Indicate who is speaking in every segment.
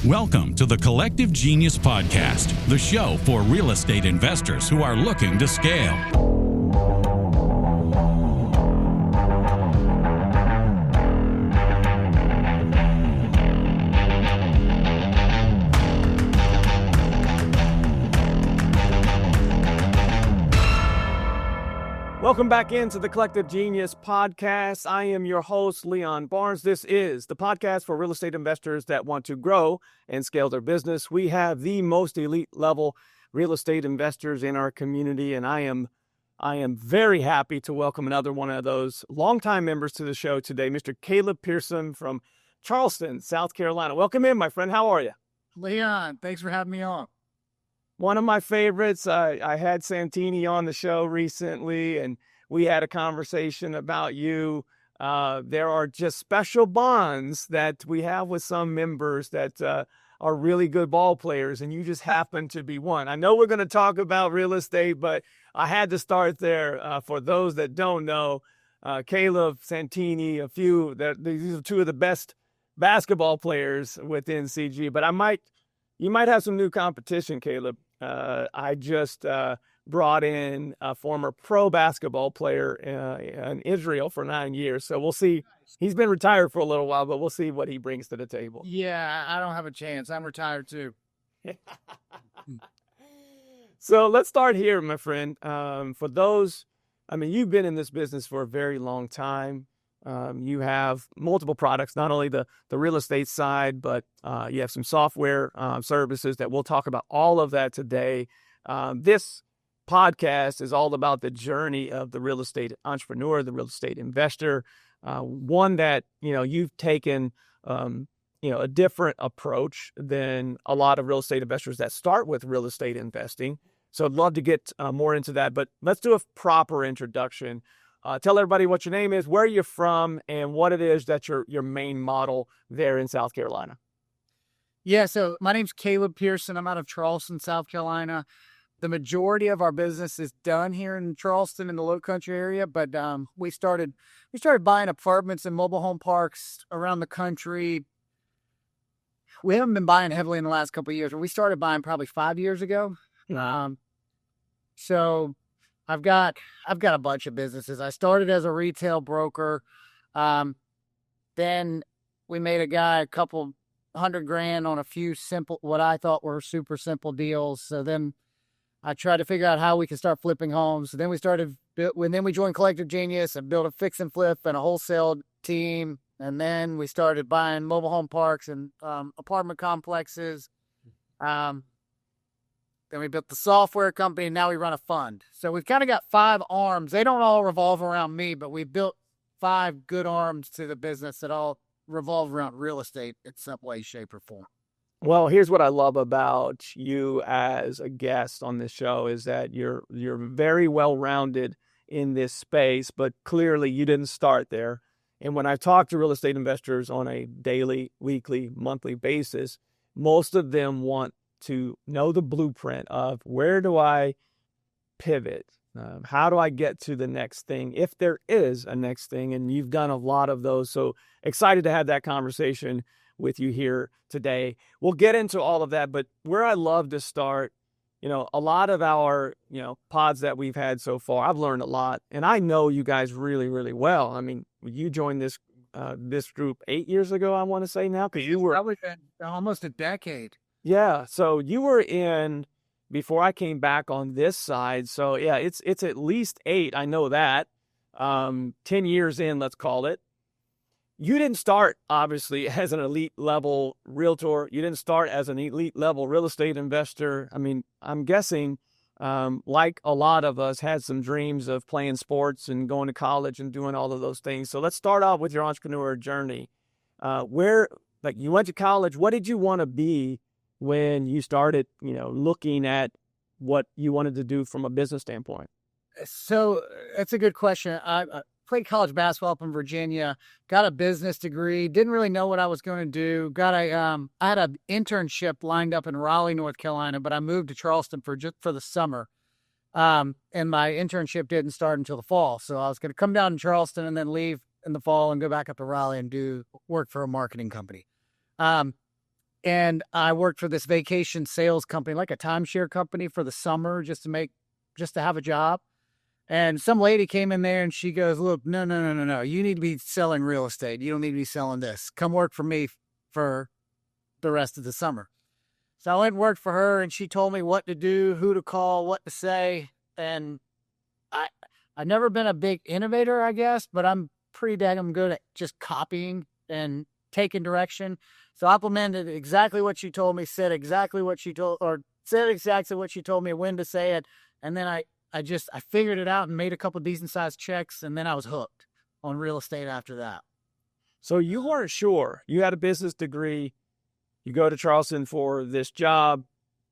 Speaker 1: Welcome to the Collective Genius Podcast, the show for real estate investors who are looking to scale.
Speaker 2: Welcome back into the Collective Genius Podcast. I am your host, Leon Barnes. This is the podcast for real estate investors that want to grow and scale their business. We have the most elite level real estate investors in our community, and I am very happy to welcome another one of those longtime members to the show today, Mr. Caleb Pearson from Charleston, South Carolina. Welcome in, my friend. How are you?
Speaker 3: Leon, thanks for having me on.
Speaker 2: One of my favorites. I had Santini on the show recently, and we had a conversation about you. There are just special bonds that we have with some members that are really good ball players, and you just happen to be one. I know we're going to talk about real estate, but I had to start there. For those that don't know, Caleb, Santini, these are two of the best basketball players within CG, but you might have some new competition, Caleb. I just brought in a former pro basketball player in Israel for 9 years. So we'll see. He's been retired for a little while, but we'll see what he brings to the table.
Speaker 3: Yeah, I don't have a chance. I'm retired too.
Speaker 2: So let's start here, my friend. For those, you've been in this business for a very long time. You have multiple products, not only the real estate side, but you have some software services that we'll talk about all of that today. This podcast is all about the journey of the real estate entrepreneur, the real estate investor, one that, you've taken, a different approach than a lot of real estate investors that start with real estate investing. So I'd love to get more into that, but let's do a proper introduction. Tell everybody what your name is, where you're from, and what it is that's your main model there in South Carolina.
Speaker 3: Yeah, so my name's Caleb Pearson. I'm out of Charleston, South Carolina. The majority of our business is done here in Charleston in the Low Country area, but we started buying apartments and mobile home parks around the country. We haven't been buying heavily in the last couple of years, but we started buying probably 5 years ago. So I've got a bunch of businesses. I started as a retail broker. Then we made a guy a couple $100,000 on a few simple, what I thought were super simple deals. So then I tried to figure out how we could start flipping homes. So then we joined Collective Genius and built a fix and flip and a wholesale team. And then we started buying mobile home parks and apartment complexes. Then we built the software company, and now we run a fund. So we've kind of got 5 arms. They don't all revolve around me, but we built 5 good arms to the business that all revolve around real estate in some way, shape, or form.
Speaker 2: Well, here's what I love about you as a guest on this show is that you're very well-rounded in this space, but clearly you didn't start there. And when I talk to real estate investors on a daily, weekly, monthly basis, most of them want to know the blueprint of where do I pivot? How do I get to the next thing, if there is a next thing? And you've done a lot of those. So excited to have that conversation with you here today. We'll get into all of that, but where I love to start, a lot of our, pods that we've had so far, I've learned a lot, and I know you guys really, really well. You joined this group 8 years ago, I want to say now, because you were
Speaker 3: probably almost a decade.
Speaker 2: Yeah. So you were in before I came back on this side. So yeah, it's at least 8. I know that. 10 years in, let's call it. You didn't start obviously as an elite level realtor. You didn't start as an elite level real estate investor. I'm guessing, like a lot of us had some dreams of playing sports and going to college and doing all of those things. So let's start off with your entrepreneur journey. You went to college, what did you want to be when you started, looking at what you wanted to do from a business standpoint?
Speaker 3: So that's a good question. I played college basketball up in Virginia, got a business degree, didn't really know what I was going to do. I had an internship lined up in Raleigh, North Carolina, but I moved to Charleston for the summer. And my internship didn't start until the fall. So I was going to come down to Charleston and then leave in the fall and go back up to Raleigh and do work for a marketing company. And I worked for this vacation sales company, like a timeshare company for the summer, just to have a job. And some lady came in there and she goes, look, no. You need to be selling real estate. You don't need to be selling this. Come work for me for the rest of the summer. So I went and worked for her, and she told me what to do, who to call, what to say. And I've never been a big innovator, I guess, but I'm pretty daggum good at just copying and taking direction. So I implemented exactly what she told me, said exactly what she told me, when to say it. And then I figured it out and made a couple decent sized checks. And then I was hooked on real estate after that.
Speaker 2: So you weren't sure. You had a business degree. You go to Charleston for this job,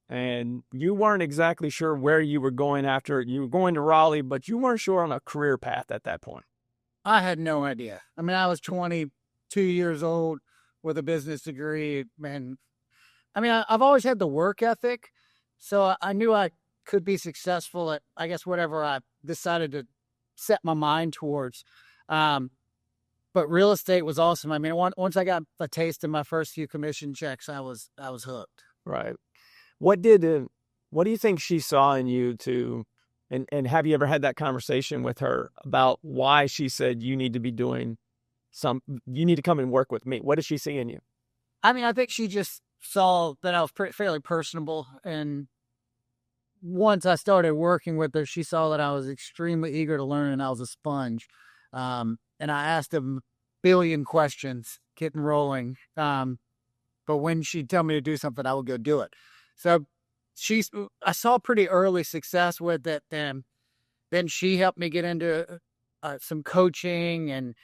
Speaker 2: and you weren't exactly sure where you were going after. You were going to Raleigh, but you weren't sure on a career path at that point.
Speaker 3: I had no idea. I mean, I was 22 years old with a business degree. And I mean, I've always had the work ethic. So I knew I could be successful at, I guess, whatever I decided to set my mind towards. But real estate was awesome. I mean, once I got a taste of my first few commission checks, I was hooked.
Speaker 2: Right. What do you think she saw in you and have you ever had that conversation with her about why she said you need to be doing you need to come and work with me? What did she see in you?
Speaker 3: I mean, I think she just saw that I was fairly personable. And once I started working with her, she saw that I was extremely eager to learn and I was a sponge. And I asked him a billion questions, getting rolling. But when she'd tell me to do something, I would go do it. So I saw pretty early success with it. And then she helped me get into some coaching. And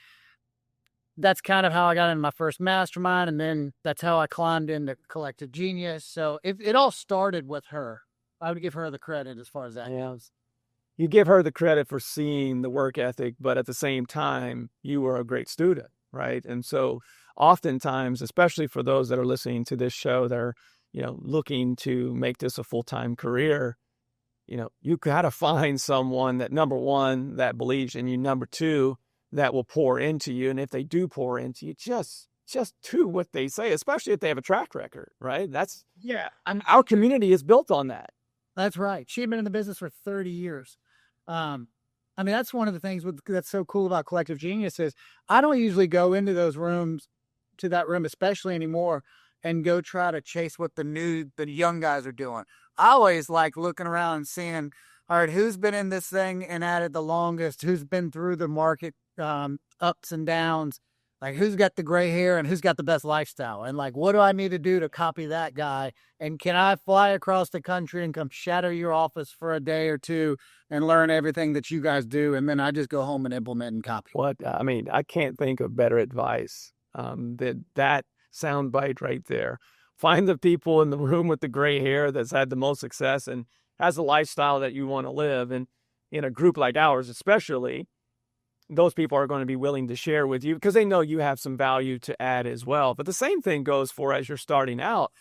Speaker 3: that's kind of how I got into my first mastermind. And then that's how I climbed into Collective Genius. So it all started with her. I would give her the credit as far as that goes.
Speaker 2: You give her the credit for seeing the work ethic, but at the same time, you were a great student, right? And so oftentimes, especially for those that are listening to this show, they're, looking to make this a full-time career, you got to find someone that, number one, that believes in you, number two, that will pour into you. And if they do pour into you, just do what they say, especially if they have a track record, right? Our community is built on that.
Speaker 3: That's right. She had been in the business for 30 years. I mean, that's one of the things that's so cool about Collective Genius is I don't usually go into that room, especially anymore, and go try to chase what the young guys are doing. I always like looking around and seeing, all right, who's been in this thing and at it the longest, who's been through the market ups and downs, like who's got the gray hair and who's got the best lifestyle, and like, what do I need to do to copy that guy? And can I fly across the country and come shadow your office for a day or two and learn everything that you guys do? And then I just go home and implement and copy.
Speaker 2: I can't think of better advice that soundbite right there. Find the people in the room with the gray hair that's had the most success and has the lifestyle that you want to live. And in a group like ours, especially, those people are going to be willing to share with you because they know you have some value to add as well. But the same thing goes for as you're starting out,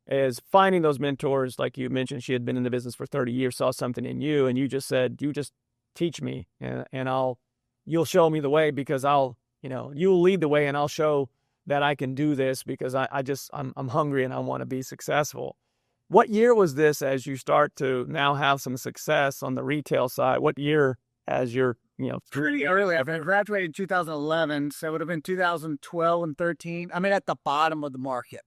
Speaker 2: is finding those mentors. Like you mentioned, she had been in the business for 30 years, saw something in you, and you just said, you just teach me and you'll show me the way because you'll lead the way and I'll show that I can do this because I'm hungry and I want to be successful. What year was this as you start to now have some success on the retail side? What year as you're
Speaker 3: pretty early? I graduated in 2011, so it would have been 2012 and 13. I mean, at the bottom of the market.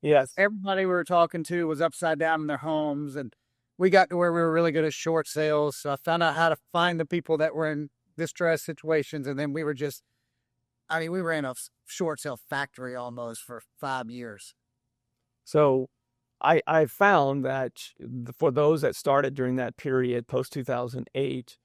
Speaker 2: Yes.
Speaker 3: Everybody we were talking to was upside down in their homes, and we got to where we were really good at short sales. So I found out how to find the people that were in distressed situations, and then we were in a short sale factory almost for 5 years.
Speaker 2: So I found that for those that started during that period, post-2008,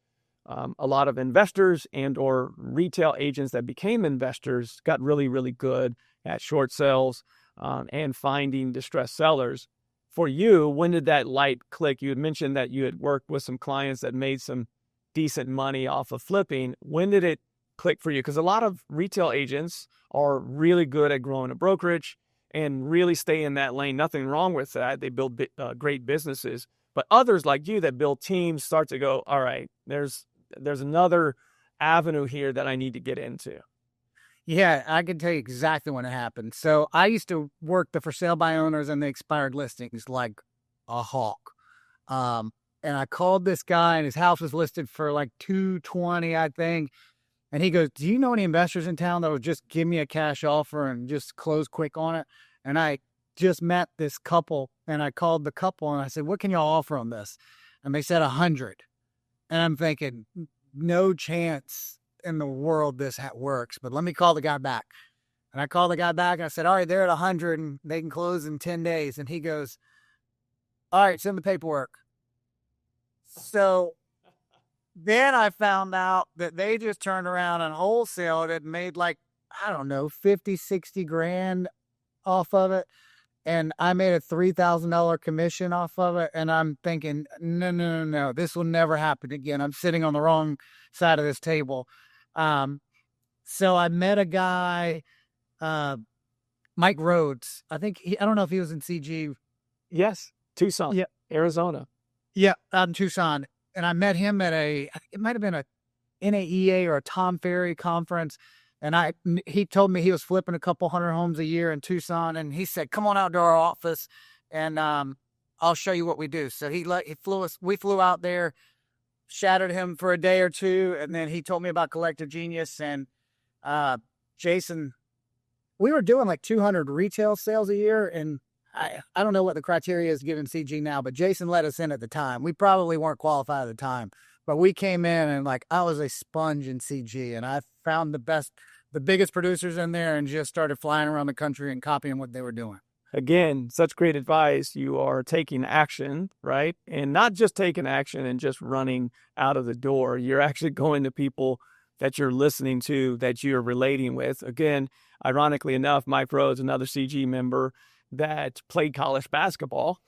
Speaker 2: a lot of investors and or retail agents that became investors got really, really good at short sales and finding distressed sellers. For you, when did that light click? You had mentioned that you had worked with some clients that made some decent money off of flipping. When did it click for you? Because a lot of retail agents are really good at growing a brokerage and really stay in that lane. Nothing wrong with that. They build great businesses. But others like you that build teams start to go, all right, there's another avenue here that I need to get into.
Speaker 3: Yeah, I can tell you exactly when it happened. So I used to work the for sale by owners and the expired listings like a hawk. And I called this guy and his house was listed for like 220, I think. And he goes, "Do you know any investors in town that would just give me a cash offer and just close quick on it?" And I just met this couple and I called the couple and I said, "What can y'all offer on this?" And they said 100. And I'm thinking, no chance in the world this works, but let me call the guy back. And I called the guy back and I said, "All right, they're at 100 and they can close in 10 days. And he goes, "All right, send the paperwork." So then I found out that they just turned around and wholesaled it and made like, I don't know, 50, 60 grand off of it. And I made a $3,000 commission off of it. And I'm thinking, no, this will never happen again. I'm sitting on the wrong side of this table. So I met a guy, Mike Rhodes. I don't know if he was in CG.
Speaker 2: Yes, Tucson,
Speaker 3: Yeah.
Speaker 2: Arizona.
Speaker 3: Yeah, out in Tucson. And I met him at it might have been a NAEA or a Tom Ferry conference. And he told me he was flipping a couple hundred homes a year in Tucson. And he said, "Come on out to our office and I'll show you what we do." So we flew out there, shadowed him for a day or two. And then he told me about Collective Genius and Jason. We were doing like 200 retail sales a year. And I don't know what the criteria is given CG now, but Jason let us in at the time. We probably weren't qualified at the time, but we came in and like I was a sponge in CG and I found the biggest producers in there and just started flying around the country and copying what they were doing.
Speaker 2: Again, such great advice. You are taking action, right? And not just taking action and just running out of the door. You're actually going to people that you're listening to, that you're relating with. Again, ironically enough, Mike Rhodes, another CG member that played college basketball,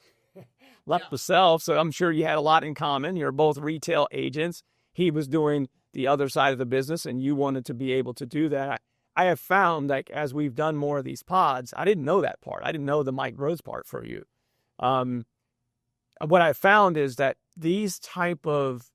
Speaker 2: left the self. So I'm sure you had a lot in common. You're both retail agents. He was doing the other side of the business and you wanted to be able to do that. I have found, like, as we've done more of these pods, I didn't know that part. I didn't know the Mike Rhodes part for you. What I found is that these type of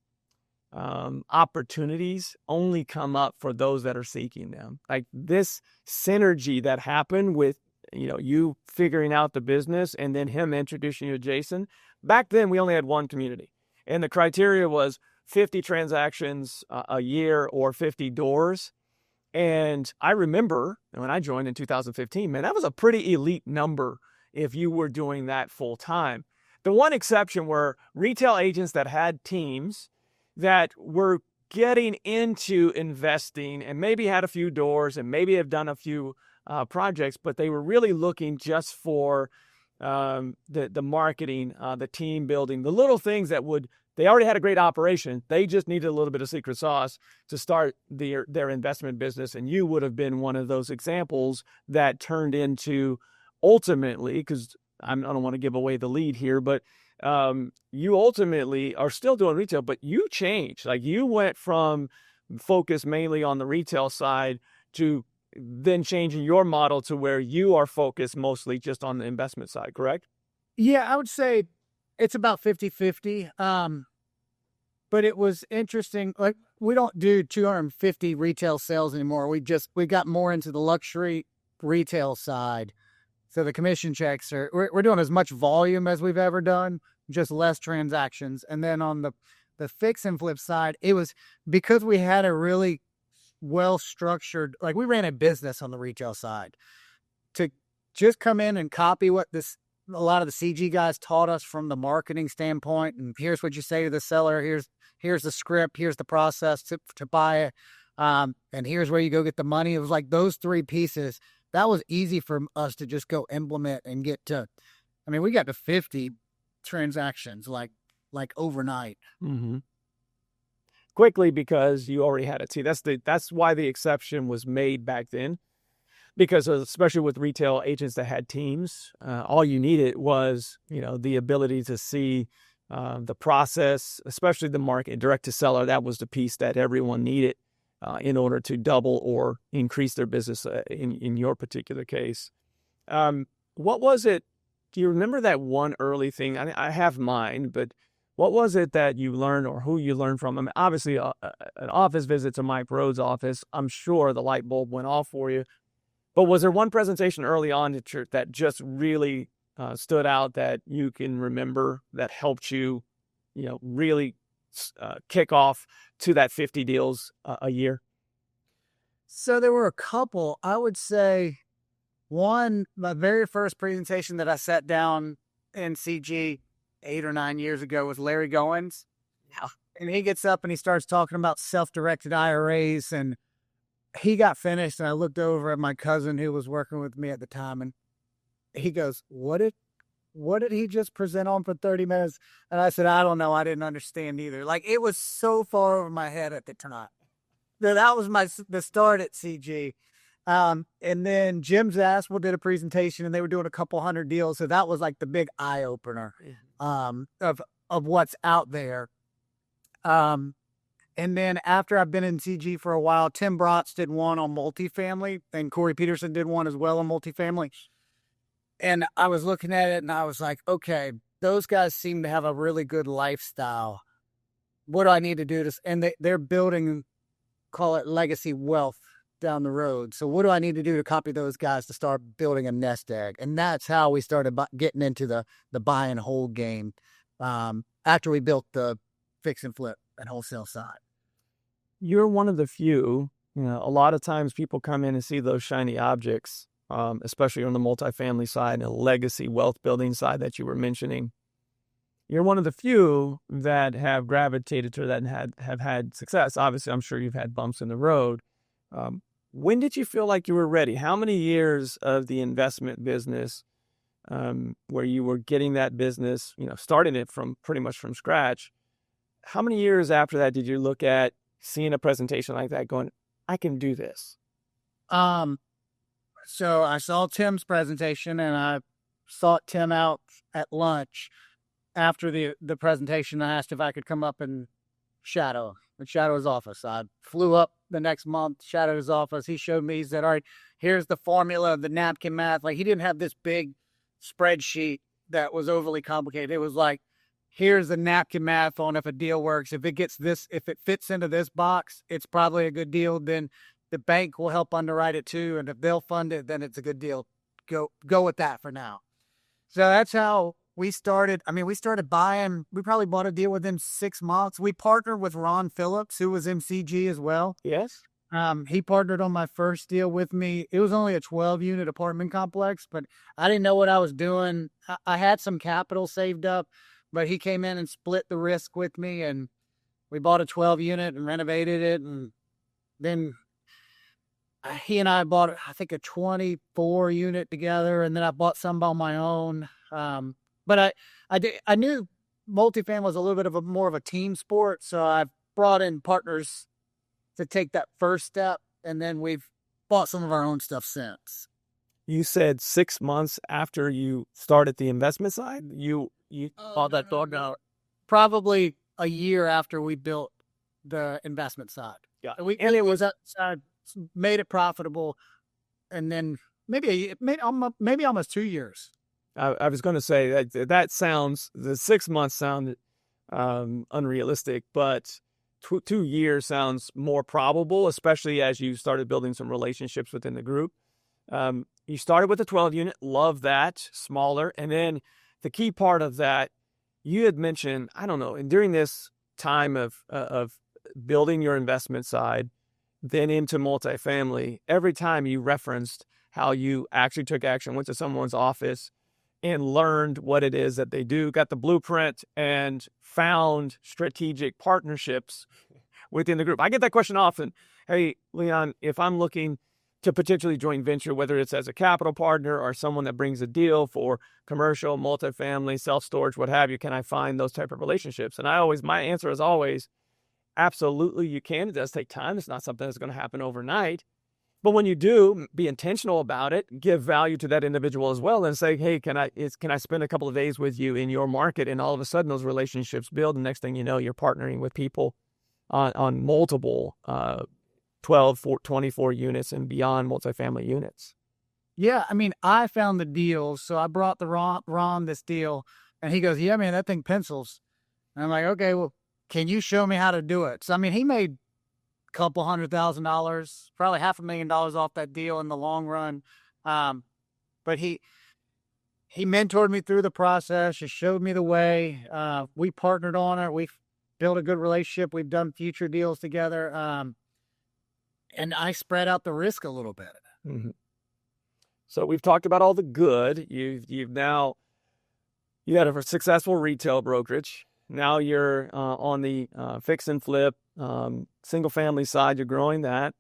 Speaker 2: opportunities only come up for those that are seeking them. Like this synergy that happened with, you figuring out the business and then him introducing you to Jason. Back then, we only had one community. And the criteria was 50 transactions a year or 50 doors. And I remember when I joined in 2015, man, that was a pretty elite number if you were doing that full time. The one exception were retail agents that had teams that were getting into investing and maybe had a few doors and maybe have done a few projects, but they were really looking just for the marketing, the team building, the little things that they already had a great operation. They just needed a little bit of secret sauce to start their investment business. And you would have been one of those examples that turned into ultimately, because I don't want to give away the lead here, but you ultimately are still doing retail, but you changed. Like you went from focus mainly on the retail side to then changing your model to where you are focused mostly just on the investment side, correct?
Speaker 3: Yeah, I would say it's about 50-50. But it was interesting. Like we don't do 250 retail sales anymore. We got more into the luxury retail side. So the commission checks we're doing as much volume as we've ever done, just less transactions. And then on the fix and flip side, it was because we had a really well-structured, like we ran a business on the retail side to just come in and copy what a lot of the CG guys taught us from the marketing standpoint. And here's what you say to the seller. Here's the script. Here's the process to buy it. And here's where you go get the money. It was like those three pieces. That was easy for us to just go implement and get to. I mean, we got to 50 transactions like overnight.
Speaker 2: Mm-hmm. Quickly, because you already had a team. That's why the exception was made back then, because especially with retail agents that had teams, all you needed was the ability to see the process, especially the market direct to seller. That was the piece that everyone needed in order to double or increase their business in your particular case. What was it? Do you remember that one early thing? I have mine, but What was it that you learned or who you learned from? I mean, obviously, an office visit to Mike Rhodes' office, I'm sure the light bulb went off for you. But was there one presentation early on that just really stood out that you can remember that helped you, really kick off to that 50 deals a year?
Speaker 3: So there were a couple. I would say one, my very first presentation that I sat down in CG 8 or 9 years ago was Larry Goins.
Speaker 2: Yeah.
Speaker 3: And he gets up and he starts talking about self-directed IRAs, and he got finished, and I looked over at my cousin who was working with me at the time, and he goes, what did he just present on for 30 minutes? And I said, I don't know. I didn't understand either. Like, it was so far over my head at the time. That was the start at CG. And then Jim Zaspel did a presentation, and they were doing a couple hundred deals. So that was like the big eye opener of what's out there. And then after I've been in CG for a while, Tim Brotz did one on multifamily, and Corey Peterson did one as well on multifamily. And I was looking at it and I was like, okay, those guys seem to have a really good lifestyle. What do I need to do to, and they're building, call it legacy wealth down the road. So what do I need to do to copy those guys to start building a nest egg? And that's how we started getting into the buy and hold game after we built the fix and flip and wholesale side.
Speaker 2: You're one of the few, a lot of times people come in and see those shiny objects, especially on the multifamily side and the legacy wealth building side that you were mentioning. You're one of the few that have gravitated to that and have had success. Obviously, I'm sure you've had bumps in the road. When did you feel like you were ready? How many years of the investment business where you were getting that business, starting it from pretty much from scratch? How many years after that did you look at seeing a presentation like that going, I can do this?
Speaker 3: So I saw Tim's presentation, and I sought Tim out at lunch after the presentation. I asked if I could come up and shadow his office. I flew up the next month, shadowed his office. He showed me, he said, all right, here's the formula of the napkin math. Like, he didn't have this big spreadsheet that was overly complicated. It was like, here's the napkin math on if a deal works. If it fits into this box, it's probably a good deal. Then the bank will help underwrite it too. And if they'll fund it, then it's a good deal. Go with that for now. So that's how we started. I mean, we started buying. We probably bought a deal within 6 months. We partnered with Ron Phillips, who was MCG as well.
Speaker 2: Yes.
Speaker 3: He partnered on my first deal with me. It was only a 12-unit apartment complex, but I didn't know what I was doing. I had some capital saved up, but he came in and split the risk with me, and we bought a 12-unit and renovated it. And then he and I bought, I think, a 24-unit together, and then I bought some on my own. But I knew multifamily was a little bit more of a team sport, so I brought in partners to take that first step, and then we've bought some of our own stuff since.
Speaker 2: You said 6 months after you started the investment side, you bought that dog out.
Speaker 3: Probably a year after we built the investment side.
Speaker 2: Yeah,
Speaker 3: and it was made it profitable, and then maybe almost 2 years.
Speaker 2: I was going to say that sounds, the 6 months sounded unrealistic, but 2 years sounds more probable, especially as you started building some relationships within the group. You started with a 12-unit, love that, smaller. And then the key part of that, you had mentioned, I don't know, and during this time of building your investment side, then into multifamily, every time you referenced how you actually took action, went to someone's office and learned what it is that they do, got the blueprint, and found strategic partnerships within the group. I get that question often. Hey, Leon, if I'm looking to potentially joint venture, whether it's as a capital partner or someone that brings a deal for commercial, multifamily, self-storage, what have you, can I find those type of relationships? And my answer is always, absolutely you can. It does take time. It's not something that's going to happen overnight. But when you do, be intentional about it, give value to that individual as well, and say, hey, can I spend a couple of days with you in your market? And all of a sudden those relationships build. And next thing you know, you're partnering with people on multiple 12, 24 units and beyond multifamily units.
Speaker 3: Yeah, I mean, I found the deal. So I brought Ron this deal, and he goes, yeah, man, that thing pencils. And I'm like, okay, well, can you show me how to do it? So, I mean, he made a couple $100,000, probably $500,000 off that deal in the long run. But he mentored me through the process. He showed me the way. We partnered on it. We built a good relationship. We've done future deals together. And I spread out the risk a little bit.
Speaker 2: Mm-hmm. So we've talked about all the good. You had a successful retail brokerage. Now you're on the fix and flip single family side. You're growing that.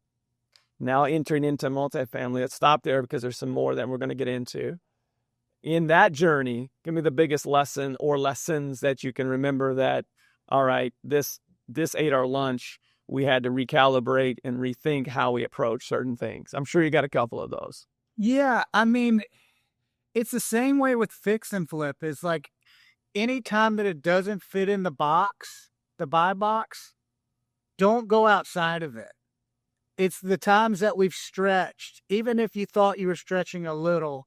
Speaker 2: Now entering into multifamily. Let's stop there because there's some more that we're going to get into. In that journey, give me the biggest lesson or lessons that you can remember that, all right, this ate our lunch. We had to recalibrate and rethink how we approach certain things. I'm sure you got a couple of those.
Speaker 3: Yeah, I mean, it's the same way with fix and flip. It's like anytime that it doesn't fit in the box, the buy box, don't go outside of it. It's the times that we've stretched, even if you thought you were stretching a little,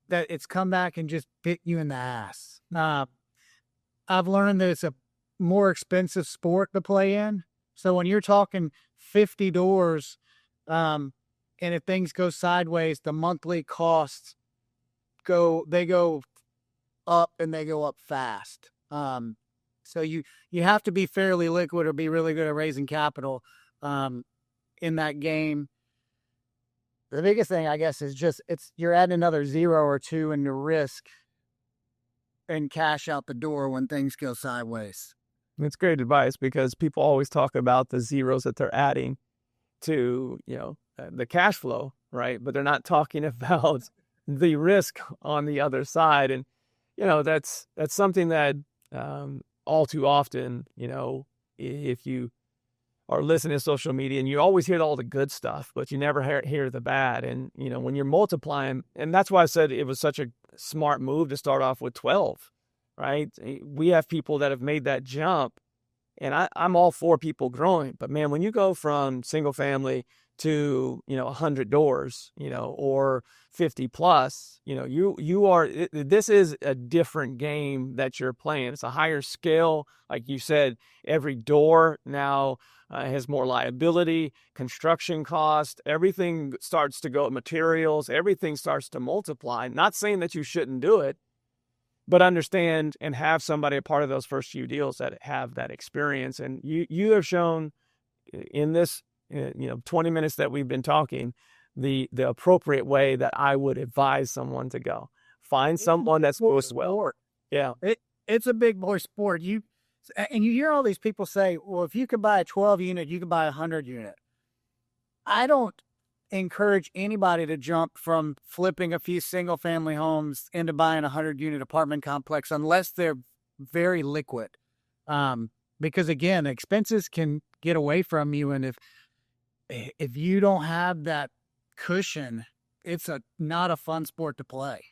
Speaker 3: that it's come back and just bit you in the ass. I've learned that it's a more expensive sport to play in. So when you're talking 50 doors, and if things go sideways, the monthly costs go up, and they go up fast. So you have to be fairly liquid or be really good at raising capital in that game. The biggest thing, I guess, is just you're adding another 0 or 2 in your risk and cash out the door when things go sideways.
Speaker 2: It's great advice because people always talk about the zeros that they're adding to, the cash flow, right? But they're not talking about the risk on the other side. And, that's something that all too often, if you are listening to social media and you always hear all the good stuff, but you never hear the bad. And, when you're multiplying, and that's why I said it was such a smart move to start off with 12. Right? We have people that have made that jump, and I'm all for people growing. But man, when you go from single family to 100 doors, or 50 plus, this is a different game that you're playing. It's a higher scale, like you said. Every door now has more liability, construction cost. Everything starts to go, materials. Everything starts to multiply. Not saying that you shouldn't do it, but understand and have somebody a part of those first few deals that have that experience. And you have shown in this, 20 minutes that we've been talking, the appropriate way that I would advise someone to go. Find someone that's most well. Yeah.
Speaker 3: It's a big boy sport. You hear all these people say, well, if you could buy a 12 unit, you could buy a 100 unit. I don't encourage anybody to jump from flipping a few single family homes into buying a 100-unit apartment complex unless they're very liquid. Because again, expenses can get away from you. And if you don't have that cushion, it's not a fun sport to play.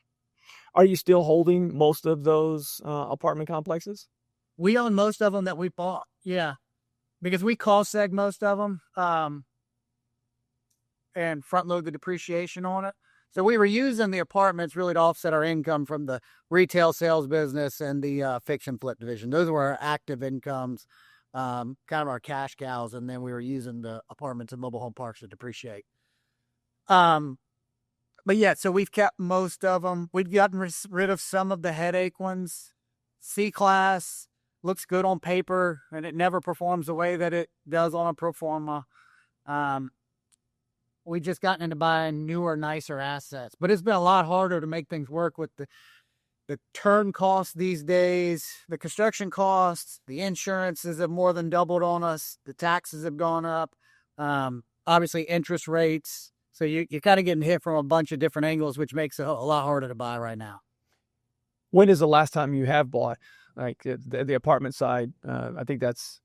Speaker 2: Are you still holding most of those apartment complexes?
Speaker 3: We own most of them that we bought. Yeah. Because we cost seg most of them. And front load the depreciation on it. So we were using the apartments really to offset our income from the retail sales business and the fix and flip division. Those were our active incomes, kind of our cash cows. And then we were using the apartments and mobile home parks to depreciate. But yeah, so we've kept most of them. We've gotten rid of some of the headache ones. C-class looks good on paper, and it never performs the way that it does on a pro forma. We just gotten into buying newer, nicer assets, but it's been a lot harder to make things work with the turn costs these days, the construction costs, the insurances have more than doubled on us. The taxes have gone up. Obviously interest rates. So you're kind of getting hit from a bunch of different angles, which makes it a lot harder to buy right now.
Speaker 2: When is the last time you have bought like the apartment side? I think that's,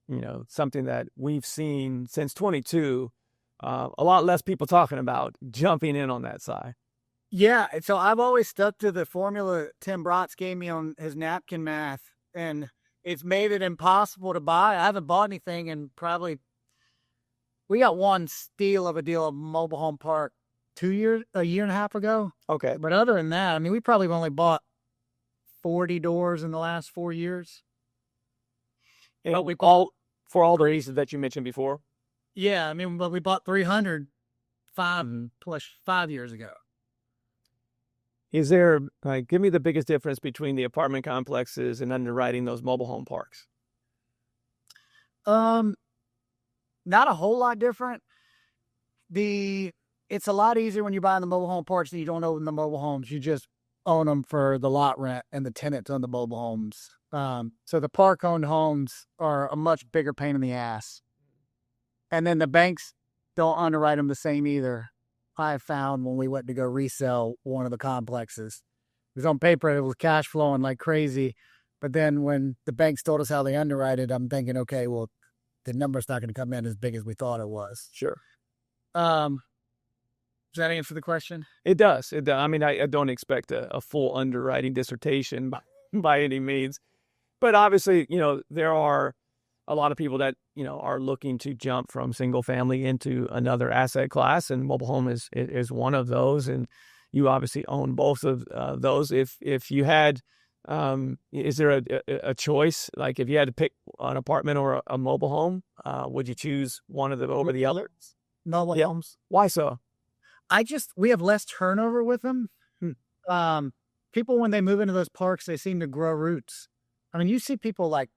Speaker 2: something that we've seen since 22. A lot less people talking about jumping in on that side.
Speaker 3: Yeah, so I've always stuck to the formula Tim Bratz gave me on his napkin math, and it's made it impossible to buy. I haven't bought anything in we got one steal of a deal of mobile home park a year and a half ago.
Speaker 2: Okay.
Speaker 3: But other than that, we probably only bought 40 doors in the last 4 years.
Speaker 2: And
Speaker 3: But we
Speaker 2: for all the reasons that you mentioned before.
Speaker 3: Yeah, I mean, but we bought 300 5 years ago.
Speaker 2: Is there, give me the biggest difference between the apartment complexes and underwriting those mobile home parks?
Speaker 3: Not a whole lot different. It's a lot easier when you buy the mobile home parks and you don't own the mobile homes. You just own them for the lot rent and the tenants on the mobile homes. So the park-owned homes are a much bigger pain in the ass. And then the banks don't underwrite them the same either. I found when we went to go resell one of the complexes. It was on paper, it was cash flowing like crazy. But then when the banks told us how they underwrite it, I'm thinking, okay, well, the number's not going to come in as big as we thought it was.
Speaker 2: Sure.
Speaker 3: Does that answer the question?
Speaker 2: It does. I mean, I don't expect a full underwriting dissertation by any means. But obviously, there are a lot of people that, are looking to jump from single family into another asset class, and mobile home is one of those. And you obviously own both of those. If you had, is there a choice? Like if you had to pick an apartment or a mobile home, would you choose one of them over the other?
Speaker 3: Mobile homes.
Speaker 2: Why so?
Speaker 3: We have less turnover with them. People, when they move into those parks, they seem to grow roots. I mean, you see people like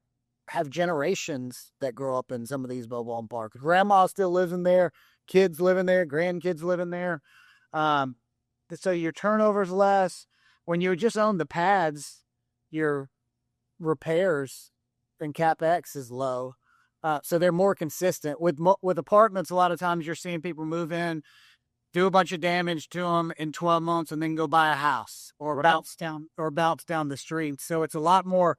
Speaker 3: have generations that grow up in some of these mobile home parks. Grandma still lives in there, kids live in there, grandkids live in there. So your turnover's less. When you just own the pads, your repairs and CapEx is low. So they're more consistent. With apartments, a lot of times you're seeing people move in, do a bunch of damage to them in 12 months, and then go buy a house or bounce down the street. So it's a lot more.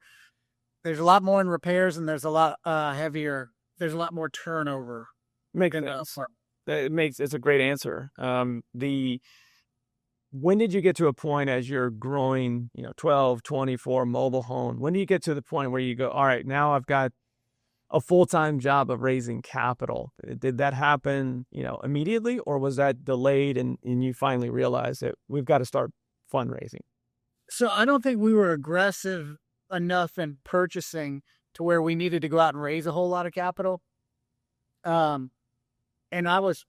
Speaker 3: There's a lot more in repairs, and there's a lot heavier. There's a lot more turnover.
Speaker 2: Makes sense. It's a great answer. When did you get to a point as you're growing, 12, 24 mobile home? When do you get to the point where you go, all right, now I've got a full-time job of raising capital? Did that happen, immediately, or was that delayed and you finally realized that we've got to start fundraising?
Speaker 3: So I don't think we were aggressive enough in purchasing to where we needed to go out and raise a whole lot of capital. And I was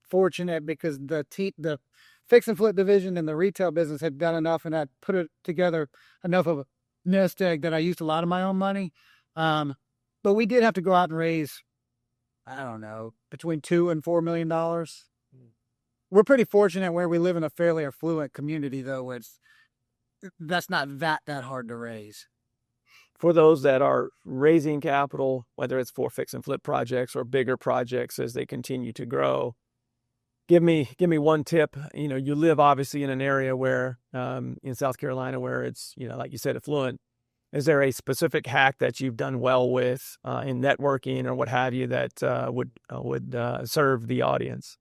Speaker 3: fortunate because the fix and flip division and the retail business had done enough, and I'd put it together enough of a nest egg that I used a lot of my own money. But we did have to go out and raise, I don't know, between $2 and $4 million. We're pretty fortunate where we live in a fairly affluent community, though. That's not that hard to raise.
Speaker 2: For those that are raising capital, whether it's for fix and flip projects or bigger projects as they continue to grow, give me one tip. You live obviously in an area where, in South Carolina, where it's, like you said, affluent. Is there a specific hack that you've done well with in networking or what have you that would serve the audience?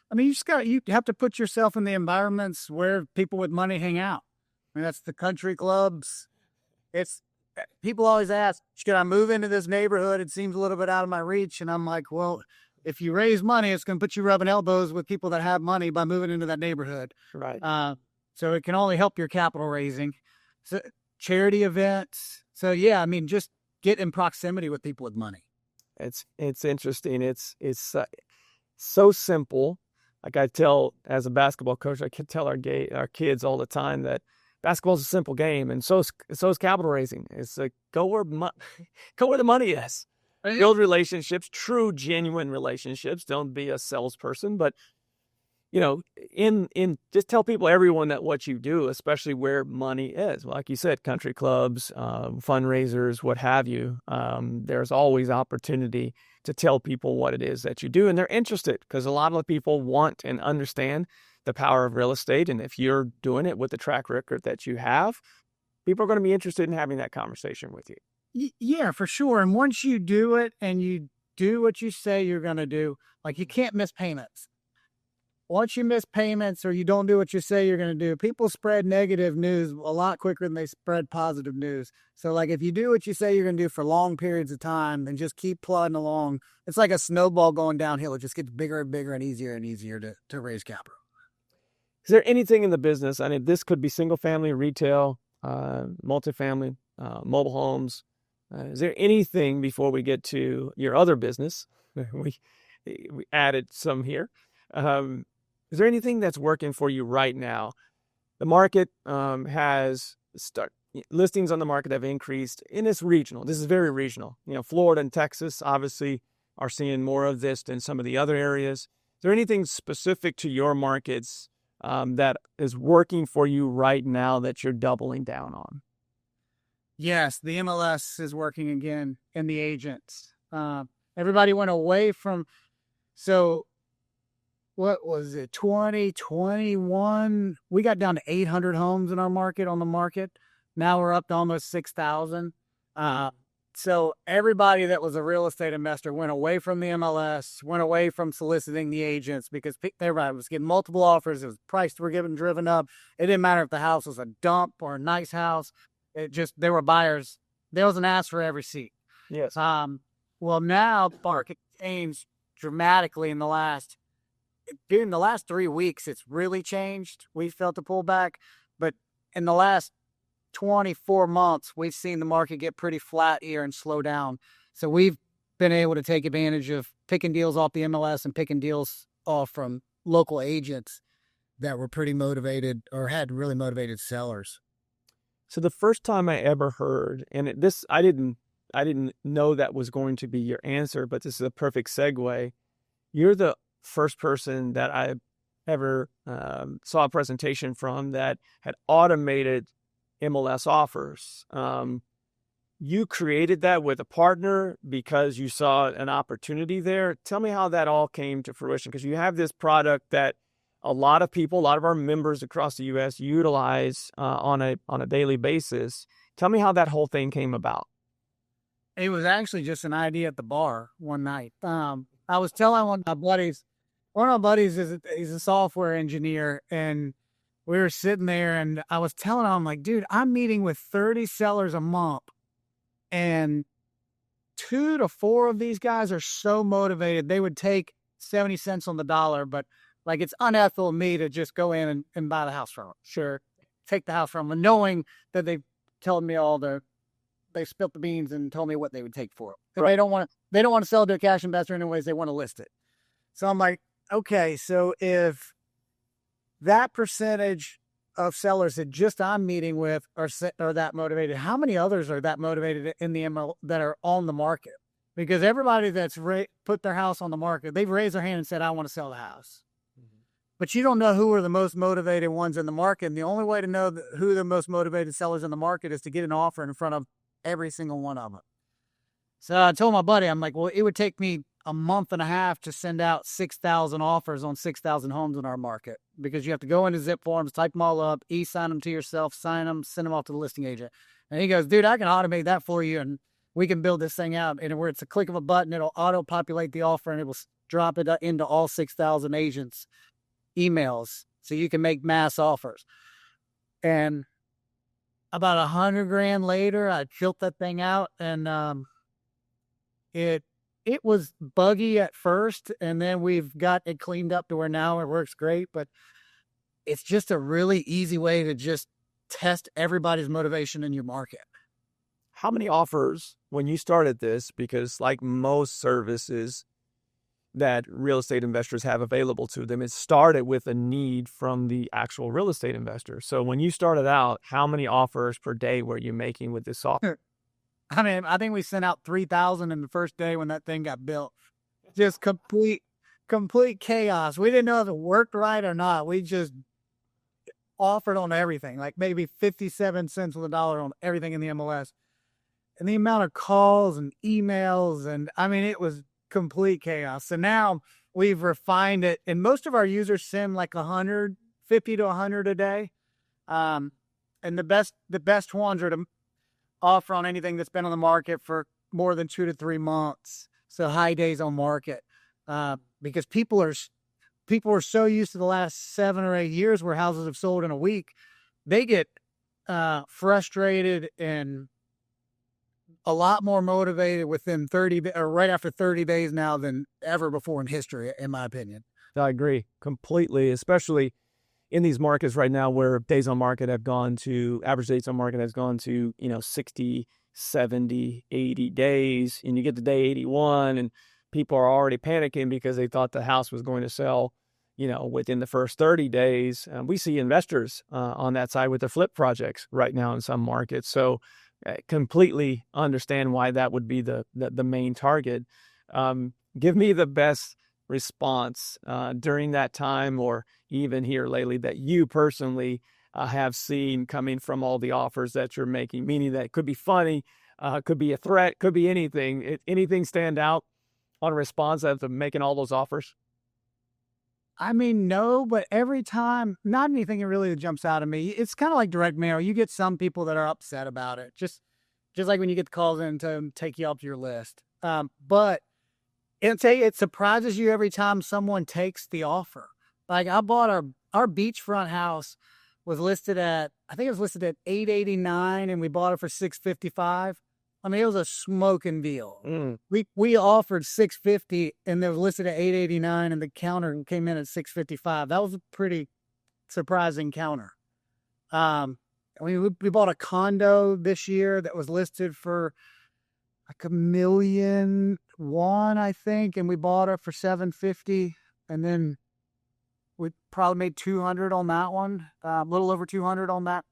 Speaker 3: I mean, you have to put yourself in the environments where people with money hang out. I mean, that's the country clubs. People always ask, should I move into this neighborhood? It seems a little bit out of my reach. And I'm like, well, if you raise money, it's going to put you rubbing elbows with people that have money by moving into that neighborhood.
Speaker 2: Right.
Speaker 3: So it can only help your capital raising. So charity events. So yeah, I mean, just get in proximity with people with money.
Speaker 2: It's interesting. It's so simple. Like I tell, as a basketball coach, I can tell our kids all the time that basketball is a simple game, and so is capital raising. It's like go where the money is. Build relationships, true, genuine relationships. Don't be a salesperson, but in just tell everyone that what you do, especially where money is. Like you said, country clubs, fundraisers, what have you. There's always opportunity to tell people what it is that you do, and they're interested because a lot of people want and understand the power of real estate. And if you're doing it with the track record that you have, people are going to be interested in having that conversation with you.
Speaker 3: Yeah, for sure. And once you do it and you do what you say you're going to do, like you can't miss payments. Once you miss payments or you don't do what you say you're going to do, people spread negative news a lot quicker than they spread positive news. So like if you do what you say you're going to do for long periods of time and just keep plodding along, it's like a snowball going downhill. It just gets bigger and bigger and easier to raise capital.
Speaker 2: Is there anything in the business? I mean, this could be single family, retail, multifamily, mobile homes, Is there anything before we get to your other business? We added some here. Is there anything that's working for you right now? The market listings on the market have increased, and it's regional. This is very regional. Florida and Texas obviously are seeing more of this than some of the other areas. Is there anything specific to your markets that is working for you right now that you're doubling down on?
Speaker 3: Yes, the MLS is working again, and the agents. Everybody went away from, so what was it, 2021? We got down to 800 homes in our market on the market. Now we're up to almost 6,000. So everybody that was a real estate investor went away from the MLS, went away from soliciting the agents because everybody was getting multiple offers. It was price were getting driven up. It didn't matter if the house was a dump or a nice house. There were buyers. There was an ask for every seat.
Speaker 2: Yes.
Speaker 3: Well, now the market changed dramatically during the last 3 weeks. It's really changed. We felt the pullback, but in the last 24 months, we've seen the market get pretty flat here and slow down. So we've been able to take advantage of picking deals off the MLS and picking deals off from local agents that were pretty motivated or had really motivated sellers.
Speaker 2: So the first time I ever heard, and I didn't know that was going to be your answer, but this is a perfect segue. You're the first person that I ever saw a presentation from that had automated MLS offers. You created that with a partner because you saw an opportunity there. Tell me how that all came to fruition, because you have this product that a lot of our members across the U.S. utilize on a daily basis. Tell me how that whole thing came about.
Speaker 3: It was actually just an idea at the bar one night. I was telling one of my buddies he's a software engineer, and we were sitting there and I was telling him, like, dude, I'm meeting with 30 sellers a month, and 2 to 4 of these guys are so motivated. They would take 70 cents on the dollar, but like, it's unethical of me to just go in and buy the house from them. Sure. Take the house from them, knowing that they told me they spilt the beans and told me what they would take for it. Right. They don't want to sell it to a cash investor anyways. They want to list it. So I'm like, okay, so if that percentage of sellers that just I'm meeting with are that motivated, how many others are that motivated in the ML that are on the market? Because everybody that's put their house on the market, they've raised their hand and said, I want to sell the house. But you don't know who are the most motivated ones in the market. And the only way to know who the most motivated sellers in the market is to get an offer in front of every single one of them. So I told my buddy, I'm like, well, it would take me a month and a half to send out 6,000 offers on 6,000 homes in our market, because you have to go into zip forms, type them all up, e-sign them to yourself, sign them, send them off to the listing agent. And he goes, dude, I can automate that for you, and we can build this thing out. And where it's a click of a button, it'll auto-populate the offer, and it will drop it into all 6,000 agents' emails, so you can make mass offers. And about $100,000 later, I built that thing out, and it was buggy at first, and then we've got it cleaned up to where now it works great. But it's just a really easy way to just test everybody's motivation in your market.
Speaker 2: How many offers when you started this? Because like most services that real estate investors have available to them, it started with a need from the actual real estate investor. So when you started out, how many offers per day were you making with this software?
Speaker 3: I mean, I think we sent out 3,000 in the first day when that thing got built. Just complete chaos. We didn't know if it worked right or not. We just offered on everything, like maybe 57 cents on the dollar on everything in the MLS. And the amount of calls and emails, and I mean, it was complete chaos. So now we've refined it, and most of our users send like 50 to 100 a day. And the best ones are to offer on anything that's been on the market for more than 2 to 3 months. So high days on market, because people are so used to the last 7 or 8 years where houses have sold in a week. They get frustrated and a lot more motivated within 30 or right after 30 days now than ever before in history, in my opinion.
Speaker 2: I agree completely, especially in these markets right now where average days on market has gone to, 60, 70, 80 days, and you get to day 81 and people are already panicking because they thought the house was going to sell, within the first 30 days. We see investors on that side with their flip projects right now in some markets. So completely understand why that would be the main target. Give me the best response during that time, or even here lately, that you personally have seen coming from all the offers that you're making, meaning that it could be funny, could be a threat, could be anything. Anything stand out on a response after making all those offers?
Speaker 3: I mean, no, but every time, not anything really that jumps out at me. It's kind of like direct mail. You get some people that are upset about it, just like when you get the calls in to take you up to your list. But it surprises you every time someone takes the offer. Like, I bought our beachfront house was listed at, I think it was listed at $889, and we bought it for $655. I mean, it was a smoking deal. We offered $650, and they was listed at $889, and the counter came in at $655. That was a pretty surprising counter. We bought a condo this year that was listed for like $1.1 million, I think, and we bought it for $750, and then we probably made $200 on that one, a little over $200 on that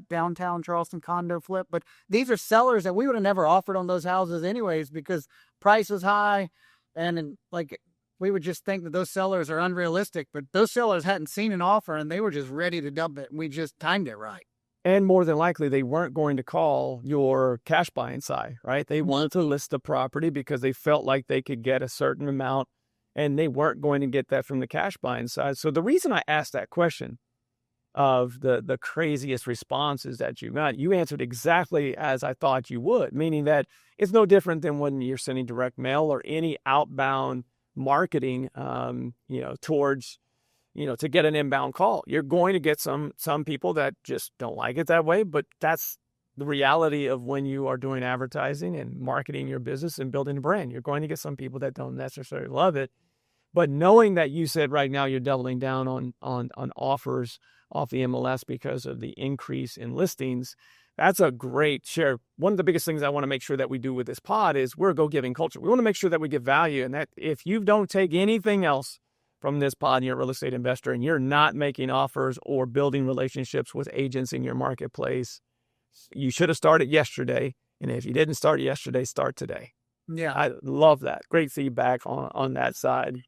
Speaker 3: downtown Charleston condo flip. But these are sellers that we would have never offered on those houses anyways, because price was high, and like we would just think that those sellers are unrealistic. But those sellers hadn't seen an offer, and they were just ready to dump it, and we just timed it right.
Speaker 2: And more than likely, they weren't going to call your cash buying side, right? They wanted to list the property because they felt like they could get a certain amount, and they weren't going to get that from the cash buying side. So the reason I asked that question of the craziest responses that you got, you answered exactly as I thought you would, meaning that it's no different than when you're sending direct mail or any outbound marketing, towards, to get an inbound call. You're going to get some people that just don't like it that way, but that's the reality of when you are doing advertising and marketing your business and building a brand. You're going to get some people that don't necessarily love it. But knowing that you said right now you're doubling down on offers off the MLS because of the increase in listings, that's a great share. One of the biggest things I want to make sure that we do with this pod is we're a go-giving culture. We want to make sure that we give value, and that if you don't take anything else from this pod and you're a real estate investor and you're not making offers or building relationships with agents in your marketplace, you should have started yesterday. And if you didn't start yesterday, start today.
Speaker 3: Yeah.
Speaker 2: I love that. Great feedback on that side.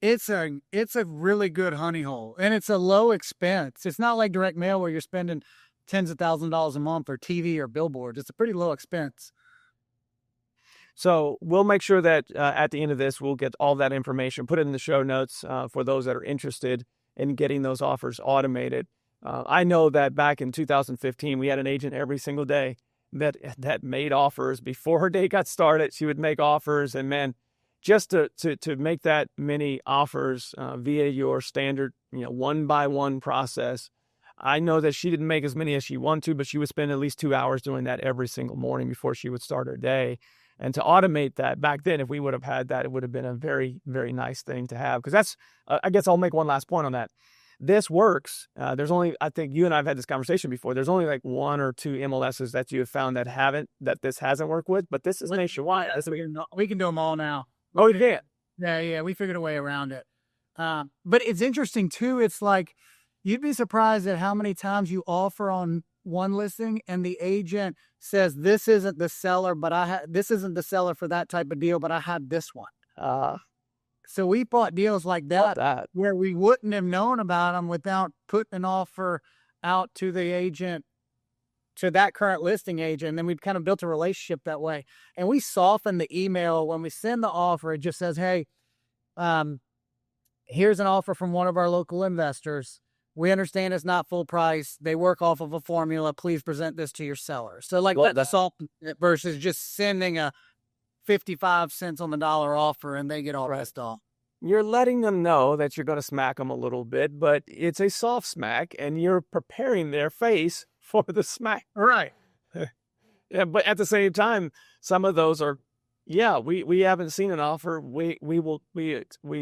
Speaker 3: It's a really good honey hole, and it's a low expense. It's not like direct mail where you're spending tens of thousands of dollars a month or TV or billboards. It's a pretty low expense.
Speaker 2: So we'll make sure that at the end of this, we'll get all that information, put it in the show notes for those that are interested in getting those offers automated. I know that back in 2015, we had an agent every single day that made offers. Before her day got started, she would make offers, and man, just to make that many offers via your standard, one by one process. I know that she didn't make as many as she wanted to, but she would spend at least 2 hours doing that every single morning before she would start her day. And to automate that back then, if we would have had that, it would have been a very, very nice thing to have. Because that's, I guess I'll make one last point on that. This works. There's only, I think you and I have had this conversation before. There's only like 1 or 2 MLSs that you have found that this hasn't worked with, but this is nationwide.
Speaker 3: We can do them all now.
Speaker 2: Oh, you can?
Speaker 3: Yeah. We figured a way around it. But it's interesting too. It's like, you'd be surprised at how many times you offer on one listing and the agent says, this isn't the seller, but this isn't the seller for that type of deal, but I have this one. So we bought deals like that where we wouldn't have known about them without putting an offer out to the agent, to that current listing agent. And then we'd kind of built a relationship that way. And we soften the email when we send the offer. It just says, hey, here's an offer from one of our local investors. We understand it's not full price. They work off of a formula. Please present this to your seller. So like that's all versus just sending a 55 cents on the dollar offer and they get all pissed off.
Speaker 2: You're letting them know that you're going to smack them a little bit, but it's a soft smack and you're preparing their face for the smack.
Speaker 3: Right.
Speaker 2: Yeah, but at the same time, some of those are, we haven't seen an offer. We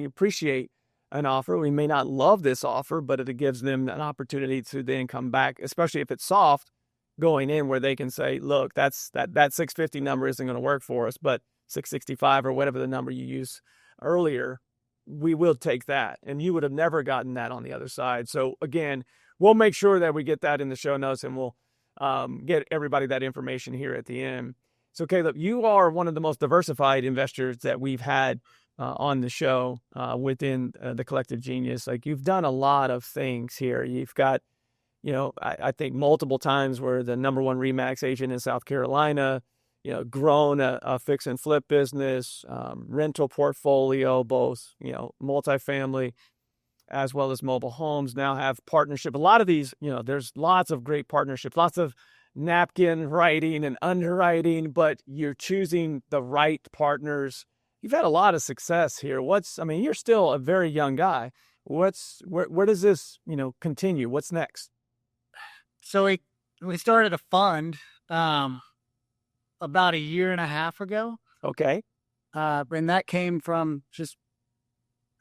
Speaker 2: appreciate an offer. We may not love this offer, but it gives them an opportunity to then come back, especially if it's soft going in, where they can say, look, that 650 number isn't going to work for us, but 665 or whatever the number you use earlier, we will take that. And you would have never gotten that on the other side. So again, we'll make sure that we get that in the show notes, and we'll get everybody that information here at the end. So Caleb, you are one of the most diversified investors that we've had on the show within the Collective Genius. Like, you've done a lot of things here. You've got, I think multiple times were the number one RE/MAX agent in South Carolina, grown a fix and flip business, rental portfolio, both, multifamily as well as mobile homes, now have partnership. A lot of these, there's lots of great partnerships, lots of napkin writing and underwriting, but you're choosing the right partners. You've had a lot of success here. You're still a very young guy. Where does this, continue? What's next?
Speaker 3: So we started a fund about a year and a half ago.
Speaker 2: Okay.
Speaker 3: And that came from just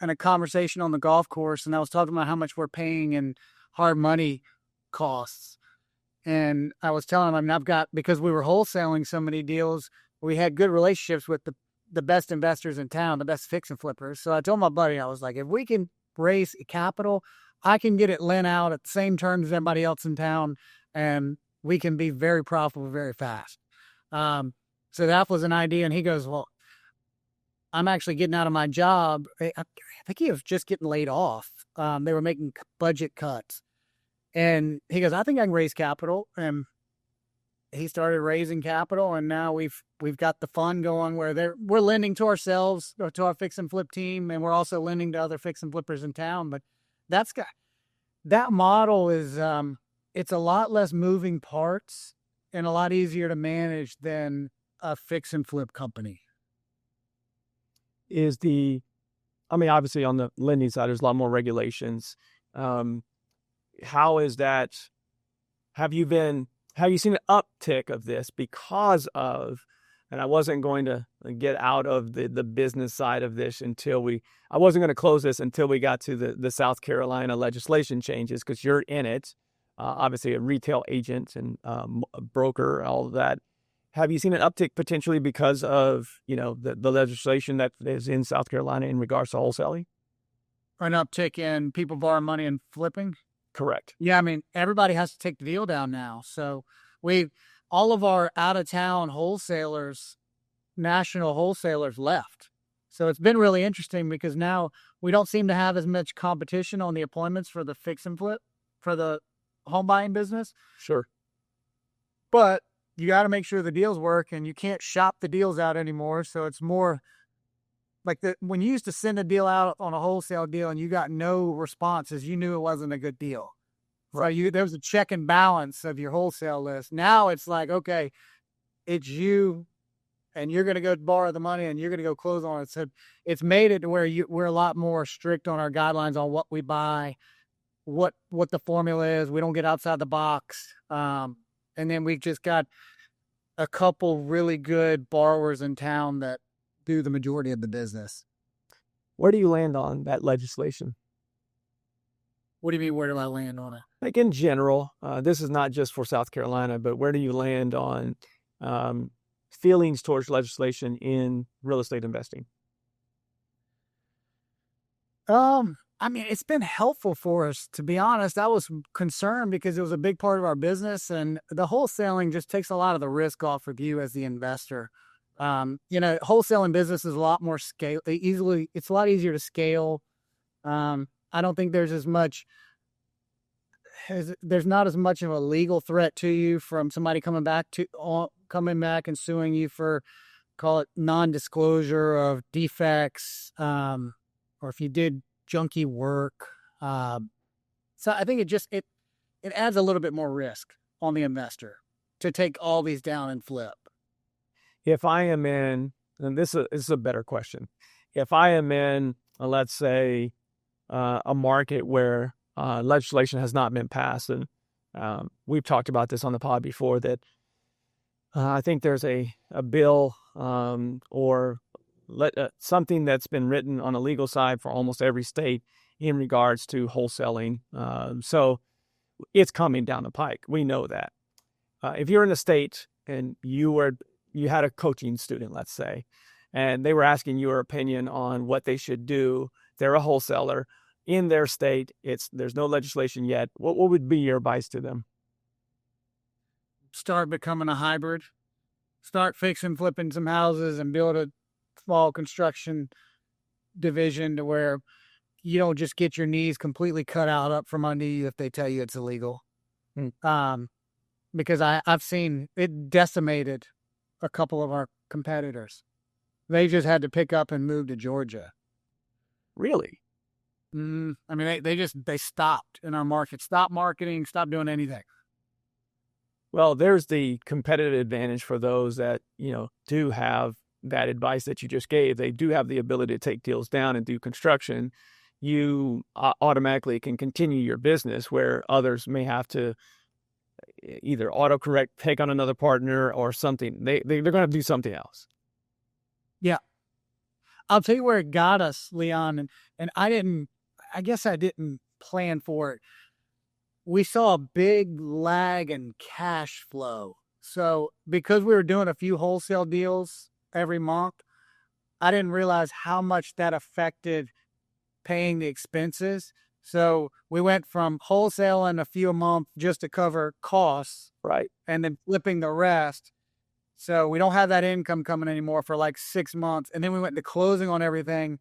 Speaker 3: in a conversation on the golf course. And I was talking about how much we're paying in hard money costs. And I was telling him, because we were wholesaling so many deals, we had good relationships with the best investors in town, the best fix and flippers. So I told my buddy, I was like, if we can raise capital, I can get it lent out at the same terms as everybody else in town, and we can be very profitable very fast. So that was an idea. And he goes, well, I'm actually getting out of my job. I think he was just getting laid off. They were making budget cuts. And he goes, I think I can raise capital. And he started raising capital, and now we've got the fund going where we're lending to ourselves or to our fix and flip team, and we're also lending to other fix and flippers in town. But that model is it's a lot less moving parts and a lot easier to manage than a fix and flip company.
Speaker 2: Obviously on the lending side, there's a lot more regulations. How is that? Have you seen an uptick of this because of, and I wasn't going to get out of the business side of this I wasn't going to close this until we got to the South Carolina legislation changes, because you're in it, obviously a retail agent and a broker, all of that. Have you seen an uptick potentially because of, the legislation that is in South Carolina in regards to wholesaling?
Speaker 3: An uptick in people borrowing money and flipping?
Speaker 2: Correct.
Speaker 3: Yeah, everybody has to take the deal down now. So all of our out-of-town wholesalers, national wholesalers, left. So it's been really interesting because now we don't seem to have as much competition on the appointments for the fix and flip, for the home buying business.
Speaker 2: Sure.
Speaker 3: But you got to make sure the deals work, and you can't shop the deals out anymore. So it's more like when you used to send a deal out on a wholesale deal and you got no responses, you knew it wasn't a good deal. Right. So there was a check and balance of your wholesale list. Now it's like, okay, it's you, and you're going to go borrow the money and you're going to go close on it. So it's made it to where we're a lot more strict on our guidelines on what we buy, what the formula is. We don't get outside the box. And then we've just got a couple really good borrowers in town that do the majority of the business.
Speaker 2: Where do you land on that legislation?
Speaker 3: What do you mean, where do I land on it?
Speaker 2: Like in general, this is not just for South Carolina, but where do you land on feelings towards legislation in real estate investing?
Speaker 3: It's been helpful for us, to be honest. I was concerned because it was a big part of our business, and the wholesaling just takes a lot of the risk off of you as the investor. Wholesaling business is a lot more it's a lot easier to scale. I don't think there's not as much of a legal threat to you from somebody coming back and suing you for, call it, non-disclosure of defects, or if you did junky work. So I think it adds a little bit more risk on the investor to take all these down and flip.
Speaker 2: If I am in, and this is a better question. If I am in, let's say, a market where legislation has not been passed, and we've talked about this on the pod before, that I think there's a bill or something that's been written on a legal side for almost every state in regards to wholesaling. So it's coming down the pike. We know that. If you're in a state and you had a coaching student, let's say, and they were asking your opinion on what they should do, they're a wholesaler in their state. There's no legislation yet. What would be your advice to them?
Speaker 3: Start becoming a hybrid. Start flipping some houses and build a small construction division to where you don't just get your knees completely cut out up from under you if they tell you it's illegal. Because I've seen it decimated a couple of our competitors. They just had to pick up and move to Georgia.
Speaker 2: Really?
Speaker 3: I mean, they stopped in our market, stopped marketing, stopped doing anything.
Speaker 2: Well, there's the competitive advantage for those that, do have that advice that you just gave. They do have the ability to take deals down and do construction. You automatically can continue your business where others may have to either autocorrect, take on another partner or something. They're going to do something else.
Speaker 3: Yeah. I'll tell you where it got us, Leon, and I guess I didn't plan for it. We saw a big lag in cash flow. So because we were doing a few wholesale deals every month, I didn't realize how much that affected paying the expenses. So we went from wholesaling a few a month just to cover costs,
Speaker 2: right,
Speaker 3: and then flipping the rest. So we don't have that income coming anymore for like 6 months. And then we went to closing on everything.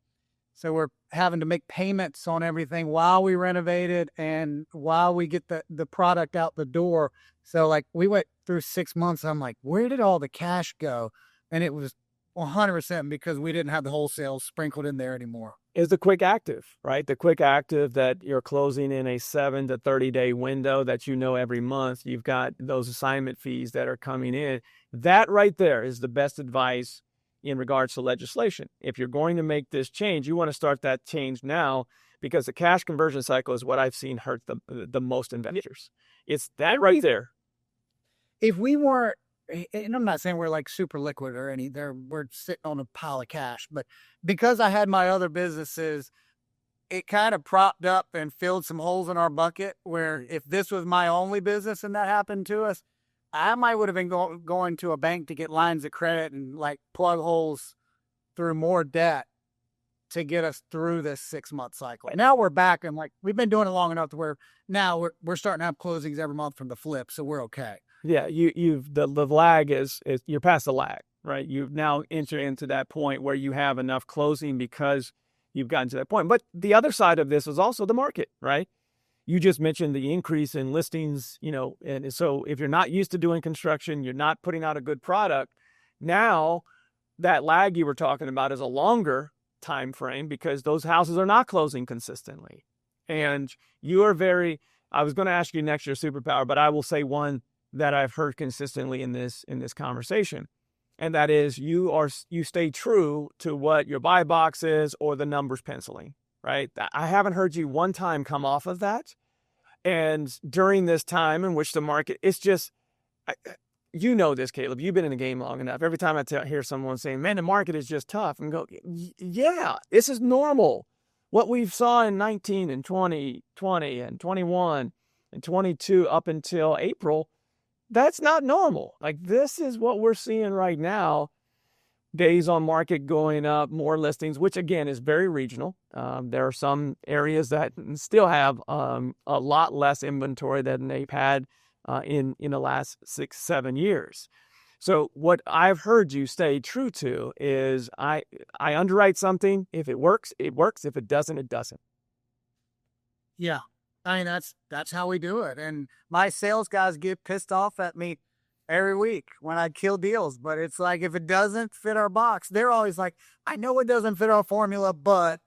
Speaker 3: So we're having to make payments on everything while we renovated and while we get the product out the door. So like we went through 6 months. I'm like, where did all the cash go? And it was 100% because we didn't have the wholesale sprinkled in there anymore.
Speaker 2: Is the quick active, right? The quick active that you're closing in a 7 to 30 day window that every month. You've got those assignment fees that are coming in. That right there is the best advice in regards to legislation. If you're going to make this change, you want to start that change now because the cash conversion cycle is what I've seen hurt the most investors. It's that right there.
Speaker 3: If we weren't, and I'm not saying we're like super liquid or we're sitting on a pile of cash, but because I had my other businesses, it kind of propped up and filled some holes in our bucket where if this was my only business and that happened to us, I might would have been going to a bank to get lines of credit and like plug holes through more debt to get us through this 6-month cycle. And now we're back and like we've been doing it long enough to where now we're starting to have closings every month from the flip, so we're okay.
Speaker 2: Yeah, the lag is you're past the lag, right? You've now entered into that point where you have enough closing because you've gotten to that point. But the other side of this is also the market, right? You just mentioned the increase in listings, and so if you're not used to doing construction, you're not putting out a good product. Now that lag you were talking about is a longer time frame because those houses are not closing consistently. And you are I was going to ask you next your superpower, but I will say one that I've heard consistently in this conversation. And that is you stay true to what your buy box is or the numbers penciling, right? I haven't heard you one time come off of that. And during this time in which the market, it's just, this, Caleb, you've been in the game long enough. Every time I hear someone saying, man, the market is just tough, and go, yeah, this is normal. What we've saw in 19 and 20 and 21 and 22 up until April, that's not normal. Like this is what we're seeing right now. Days on market going up, more listings, which again is very regional. There are some areas that still have a lot less inventory than they've had in the last 6-7 years. So what I've heard you stay true to is I underwrite something. If it works, it works. If it doesn't, it doesn't.
Speaker 3: Yeah. I mean, that's how we do it. And my sales guys get pissed off at me every week when I kill deals. But it's like, if it doesn't fit our box, they're always like, I know it doesn't fit our formula, but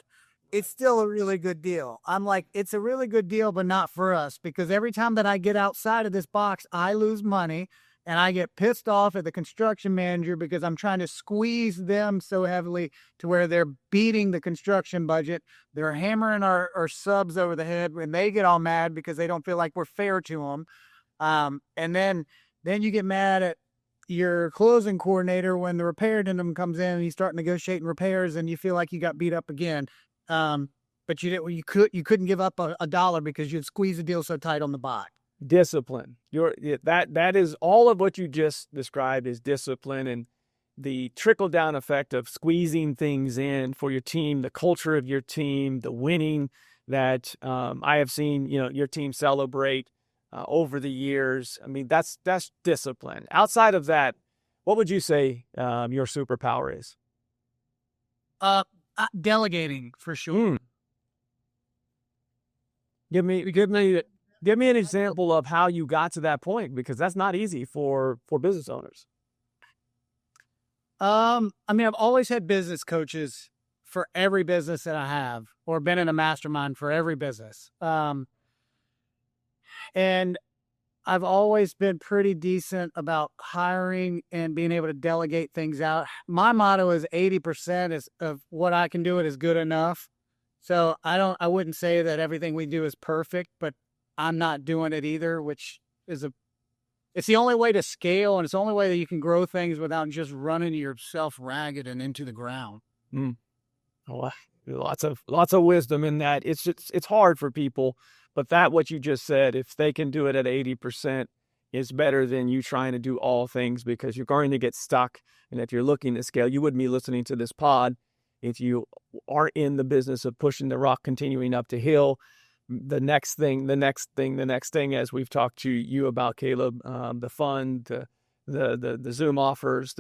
Speaker 3: it's still a really good deal. I'm like, it's a really good deal, but not for us, because every time that I get outside of this box, I lose money. And I get pissed off at the construction manager because I'm trying to squeeze them so heavily to where they're beating the construction budget. They're hammering our subs over the head when they get all mad because they don't feel like we're fair to them. And then you get mad at, your closing coordinator when the repair addendum comes in and you start negotiating repairs and you feel like you got beat up again. But you couldn't give up a dollar because you'd squeeze the deal so tight on the buy.
Speaker 2: Discipline. That is all of what you just described is discipline, and the trickle down effect of squeezing things in for your team, the culture of your team, the winning that I have seen, your team celebrate over the years. I mean, that's discipline. Outside of that, what would you say your superpower is?
Speaker 3: Delegating, for sure.
Speaker 2: Give me an example of how you got to that point, because that's not easy for business owners.
Speaker 3: I mean, I've always had business coaches for every business that I have, or been in a mastermind for every business. And I've always been pretty decent about hiring and being able to delegate things out. My motto is 80% of what I can do is good enough. So I wouldn't say that everything we do is perfect, but I'm not doing it either, which is it's the only way to scale, and it's the only way that you can grow things without just running yourself ragged and into the ground.
Speaker 2: Well, lots of wisdom in that. It's hard for people, but what you just said, if they can do it at 80%, is better than you trying to do all things, because you're going to get stuck. And if you're looking to scale, you wouldn't be listening to this pod if you are in the business of pushing the rock, continuing up the hill. The next thing, as we've talked to you about, Caleb, the fund, the Zoom offers,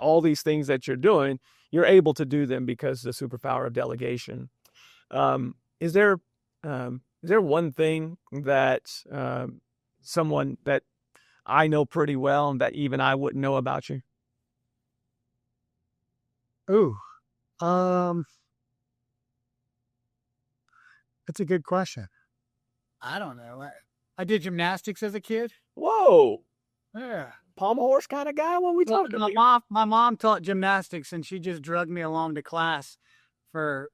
Speaker 2: all these things that you're doing, you're able to do them because the superpower of delegation. Is there one thing that someone that I know pretty well and that even I wouldn't know about you?
Speaker 3: That's a good question. I don't know. I did gymnastics as a kid.
Speaker 2: Whoa.
Speaker 3: Yeah.
Speaker 2: Pommel horse kind of guy when we talked about?
Speaker 3: My mom taught gymnastics, and she just drugged me along to class for,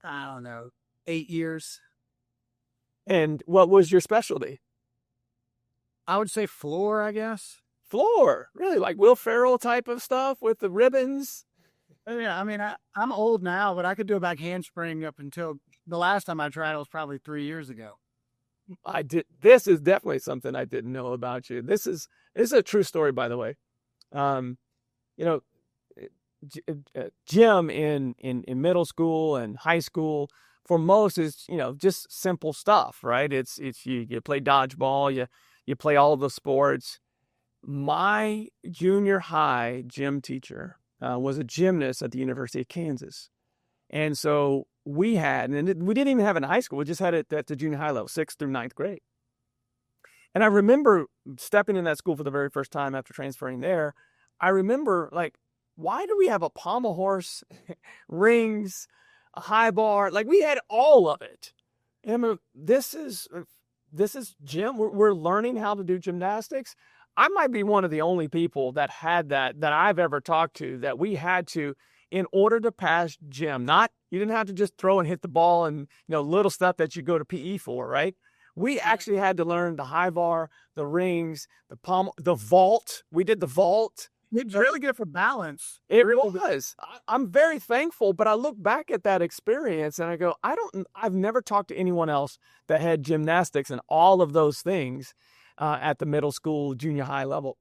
Speaker 3: I don't know, 8 years.
Speaker 2: And what was your specialty?
Speaker 3: I would say floor, I guess.
Speaker 2: Floor? Really? Like Will Ferrell type of stuff with the ribbons?
Speaker 3: Yeah, I mean, I'm old now, but I could do a back handspring up until the last time I tried it was probably 3 years ago.
Speaker 2: I did. This is definitely something I didn't know about you. This is a true story, by the way. Gym in middle school and high school for most is just simple stuff, right? It's you play dodgeball, you play all the sports. My junior high gym teacher was a gymnast at the University of Kansas, and so we didn't even have it in high school. We just had it at the junior high level, 6th through 9th grade. And I remember stepping in that school for the very first time after transferring there. I remember, why do we have a pommel horse, rings, a high bar? Like, we had all of it. And this is gym. We're learning how to do gymnastics. I might be one of the only people that had that I've ever talked to, that we had to, in order to pass gym. You didn't have to just throw and hit the ball and, little stuff that you go to PE for, right? We actually had to learn the high bar, the rings, the vault. We did the vault.
Speaker 3: It's really good for balance.
Speaker 2: It really was. I'm very thankful, but I look back at that experience and I go, I've never talked to anyone else that had gymnastics and all of those things at the middle school, junior high level.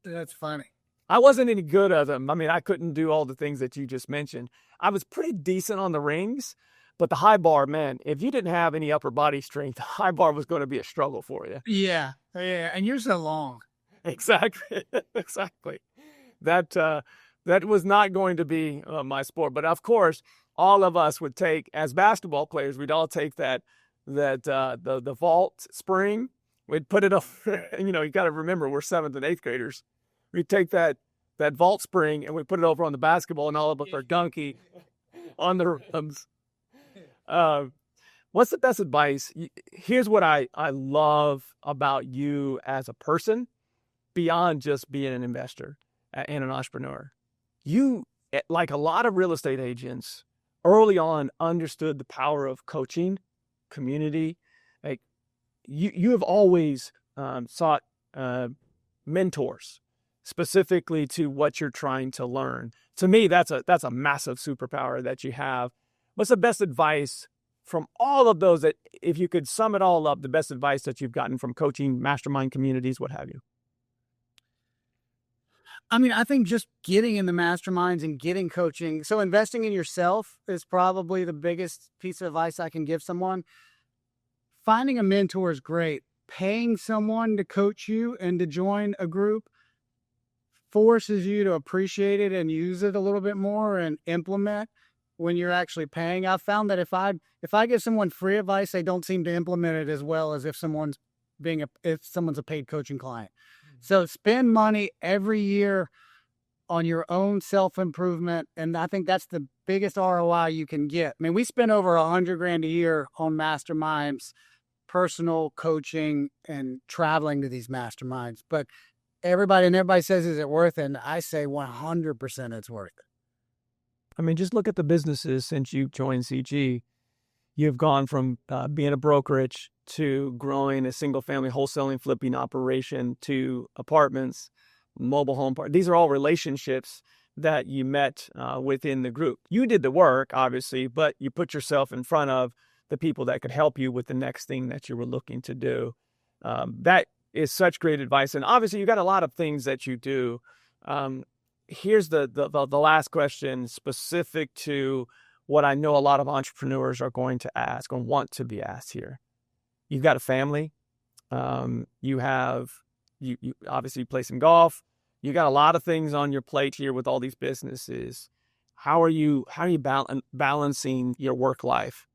Speaker 3: That's funny.
Speaker 2: I wasn't any good at them. I mean, I couldn't do all the things that you just mentioned. I was pretty decent on the rings, but the high bar, man, if you didn't have any upper body strength, the high bar was going to be a struggle for you.
Speaker 3: Yeah. And you're so long.
Speaker 2: Exactly. That was not going to be my sport. But of course, all of us would take, as basketball players, we'd all take the vault spring. We'd put it up. You got to remember, we're 7th and 8th graders. We'd take that vault spring and we put it over on the basketball, and all of us are dunky on the rims. What's the best advice? Here's what I love about you as a person, beyond just being an investor and an entrepreneur. You, like a lot of real estate agents, early on understood the power of coaching, community. Like you have always sought mentors specifically to what you're trying to learn. To me, that's a massive superpower that you have. What's the best advice from all of those, that if you could sum it all up, the best advice that you've gotten from coaching, mastermind communities, what have you?
Speaker 3: I mean, I think just getting in the masterminds and getting coaching. So investing in yourself is probably the biggest piece of advice I can give someone. Finding a mentor is great. Paying someone to coach you and to join a group forces you to appreciate it and use it a little bit more and implement when you're actually paying. I've found that if I give someone free advice, they don't seem to implement it as well as if someone's a paid coaching client. So spend money every year on your own self-improvement. And I think that's the biggest ROI you can get. I mean, we spend over $100,000 a year on masterminds, personal coaching, and traveling to these masterminds. But everybody says, is it worth it? And I say 100% it's worth it.
Speaker 2: I mean, just look at the businesses since you joined CG. You've gone from being a brokerage to growing a single-family wholesaling flipping operation to apartments, mobile home park. These are all relationships that you met within the group. You did the work, obviously, but you put yourself in front of the people that could help you with the next thing that you were looking to do. That is such great advice. And obviously, you got a lot of things that you do. Here's the last question specific to what I know a lot of entrepreneurs are going to ask and want to be asked here. You've got a family. You obviously play some golf. You got a lot of things on your plate here with all these businesses. How are you balancing your work life?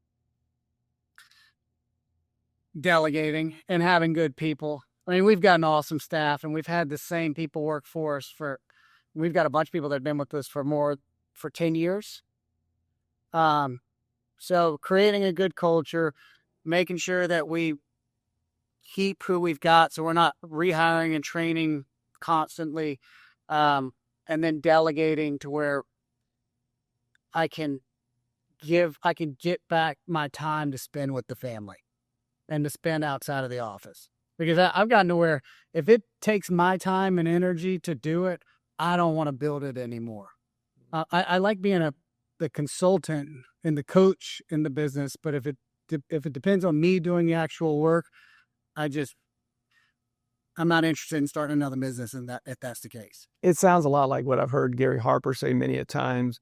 Speaker 3: Delegating and having good people. I mean, we've got an awesome staff, and we've had the same people work for us we've got a bunch of people that have been with us for 10 years. So creating a good culture, making sure that we keep who we've got, so we're not rehiring and training constantly, and then delegating to where I can get back my time to spend with the family and to spend outside of the office. Because I've gotten to where if it takes my time and energy to do it, I don't want to build it anymore. I like being the consultant and the coach in the business, but if it depends on me doing the actual work, I'm not interested in starting another business if that's the case.
Speaker 2: It sounds a lot like what I've heard Gary Harper say many a times.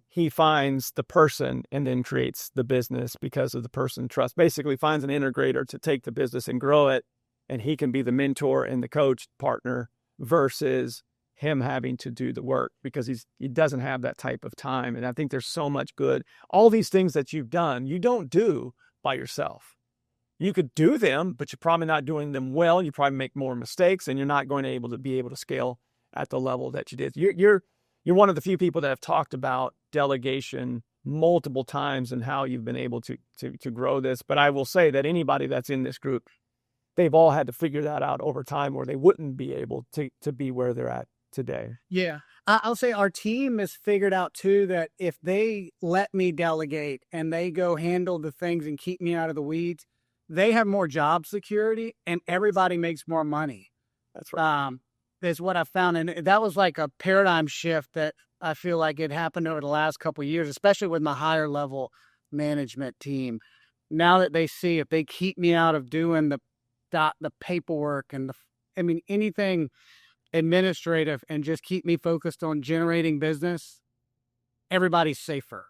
Speaker 2: He finds the person and then creates the business because of the person trust. Basically finds an integrator to take the business and grow it, and he can be the mentor and the coach partner versus him having to do the work because he doesn't have that type of time. And I think there's so much good. All these things that you've done, you don't do by yourself. You could do them, but you're probably not doing them well. You probably make more mistakes, and you're not going to be able to scale at the level that you did. You're one of the few people that have talked about delegation multiple times and how you've been able to grow this. But I will say that anybody that's in this group, they've all had to figure that out over time, or they wouldn't be able to be where they're at today.
Speaker 3: Yeah. I'll say our team has figured out too that if they let me delegate and they go handle the things and keep me out of the weeds, they have more job security and everybody makes more money.
Speaker 2: That's right.
Speaker 3: Is what I found. And that was like a paradigm shift that I feel like it happened over the last couple of years, especially with my higher level management team. Now that they see if they keep me out of doing the paperwork and anything administrative and just keep me focused on generating business, everybody's safer.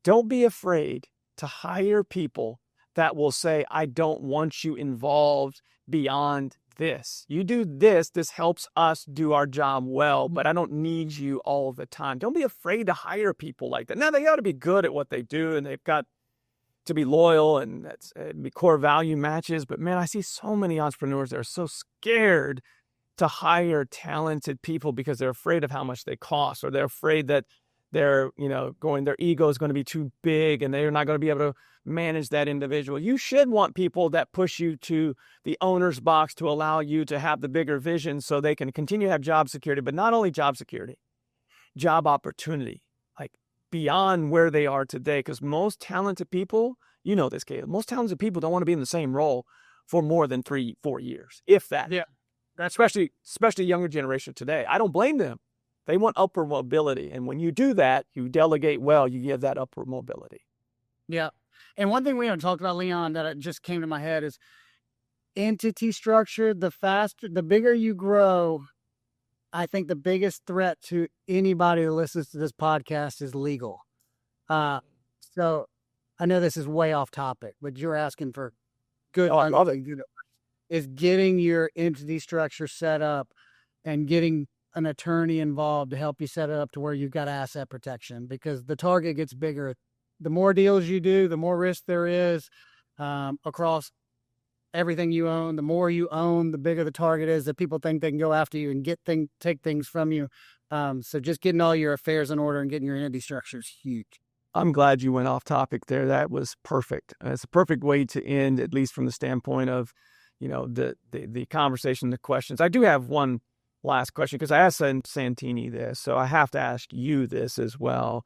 Speaker 2: Don't be afraid to hire people that will say, I don't want you involved beyond this. You do this helps us do our job well, but I don't need you all the time. Don't be afraid to hire people like that. Now, they ought to be good at what they do, and they've got to be loyal, and that's be core value matches. But man, I see so many entrepreneurs that are so scared to hire talented people because they're afraid of how much they cost, or they're afraid that their ego is going to be too big and they're not going to be able to manage that individual. You should want people that push you to the owner's box to allow you to have the bigger vision so they can continue to have job security, but not only job security, job opportunity, like beyond where they are today. Because most talented people, you know this, Caleb, most talented people don't want to be in the same role for more than 3-4 years, if that.
Speaker 3: Yeah.
Speaker 2: especially younger generation today. I don't blame them. They want upward mobility. And when you do that, you delegate well, you give that upward mobility.
Speaker 3: Yeah. And one thing we haven't talked about, Leon, that it just came to my head is entity structure. The bigger you grow, I think the biggest threat to anybody who listens to this podcast is legal. So I know this is way off topic, but you're asking for good.
Speaker 2: Oh, I love it.
Speaker 3: Is getting your entity structure set up and getting an attorney involved to help you set it up to where you've got asset protection, because the target gets bigger. The more deals you do, the more risk there is across everything you own. The more you own, the bigger the target is that people think they can go after you and take things from you. So just getting all your affairs in order and getting your entity structure is huge.
Speaker 2: I'm glad you went off topic there. That was perfect. It's a perfect way to end, at least from the standpoint of, the conversation, the questions. I do have one last question because I asked Santini this, so I have to ask you this as well.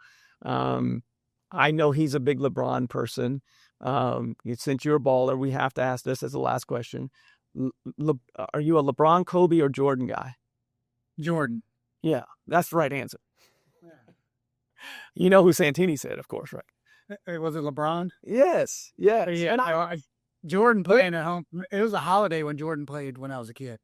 Speaker 2: I know he's a big LeBron person. Since you're a baller, we have to ask this as the last question. Are you a LeBron, Kobe, or Jordan guy?
Speaker 3: Jordan.
Speaker 2: Yeah, that's the right answer. Yeah. You know who Santini said, of course, right?
Speaker 3: Was it LeBron?
Speaker 2: Yes. Yeah.
Speaker 3: And Jordan playing at home. It was a holiday when Jordan played when I was a kid.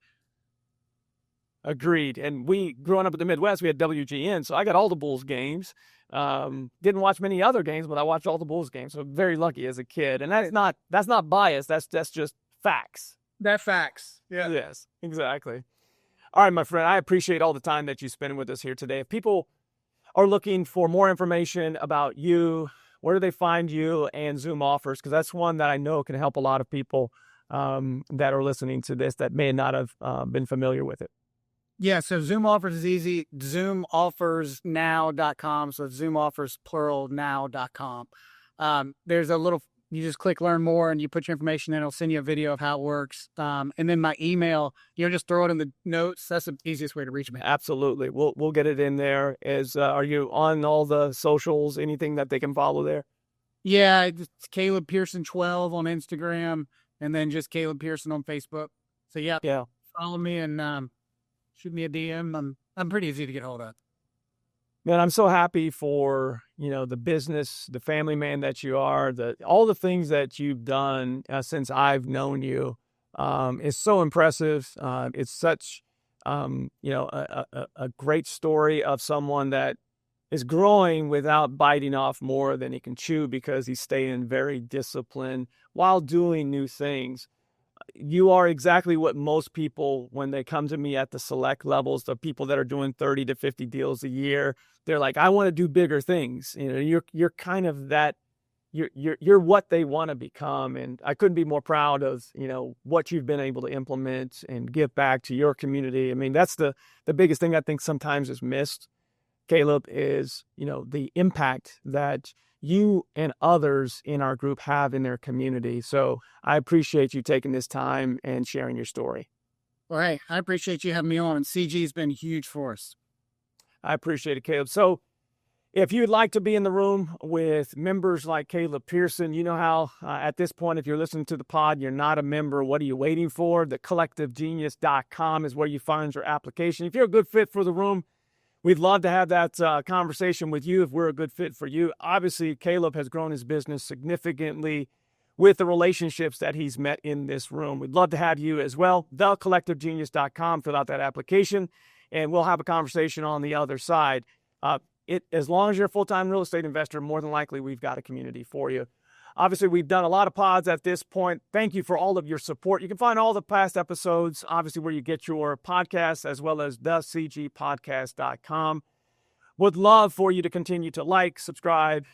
Speaker 2: Agreed. And we, growing up in the Midwest, we had WGN, so I got all the Bulls games. Didn't watch many other games, but I watched all the Bulls games. So very lucky as a kid. And that's not bias. That's just facts.
Speaker 3: That's facts. Yeah.
Speaker 2: Yes, exactly. All right, my friend, I appreciate all the time that you spend with us here today. If people are looking for more information about you, where do they find you and Zoom offers? Because that's one that I know can help a lot of people that are listening to this that may not have been familiar with it.
Speaker 3: Yeah, so Zoom offers is easy. ZoomOffersNow.com. So Zoom offers plural now.com. There's a little, you just click learn more and you put your information in. It'll send you a video of how it works. And then my email, just throw it in the notes. That's the easiest way to reach me.
Speaker 2: Absolutely. We'll get it in there. Are you on all the socials, anything that they can follow there?
Speaker 3: Yeah, it's Caleb Pearson 12 on Instagram and then just Caleb Pearson on Facebook. So yeah. Follow me and shoot me a DM. I'm pretty easy to get hold of.
Speaker 2: Man, I'm so happy for, the business, the family man that you are, all the things that you've done since I've known you. It's so impressive. It's such, a great story of someone that is growing without biting off more than he can chew because he's staying very disciplined while doing new things. You are exactly what most people, when they come to me at the select levels, the people that are doing 30 to 50 deals a year, they're like, I want to do bigger things. You're kind of that, you're what they want to become. And I couldn't be more proud of, what you've been able to implement and give back to your community. I mean, that's the biggest thing I think sometimes is missed, Caleb, is, the impact that you and others in our group have in their community. So I appreciate you taking this time and sharing your story.
Speaker 3: Well, hey, I appreciate you having me on, and CG's been huge for us.
Speaker 2: I appreciate it, Caleb. So if you'd like to be in the room with members like Caleb Pearson, you know how at this point, if you're listening to the pod, you're not a member, what are you waiting for? TheCollectiveGenius.com is where you find your application. If you're a good fit for the room, we'd love to have that conversation with you if we're a good fit for you. Obviously, Caleb has grown his business significantly with the relationships that he's met in this room. We'd love to have you as well. TheCollectiveGenius.com, fill out that application, and we'll have a conversation on the other side. As long as you're a full-time real estate investor, more than likely we've got a community for you. Obviously, we've done a lot of pods at this point. Thank you for all of your support. You can find all the past episodes, obviously, where you get your podcasts, as well as thecgpodcast.com. Would love for you to continue to like, subscribe,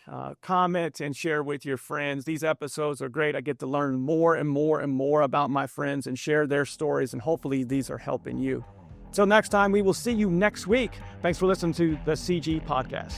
Speaker 2: comment, and share with your friends. These episodes are great. I get to learn more and more and more about my friends and share their stories, and hopefully these are helping you. Until next time, we will see you next week. Thanks for listening to the CG Podcast.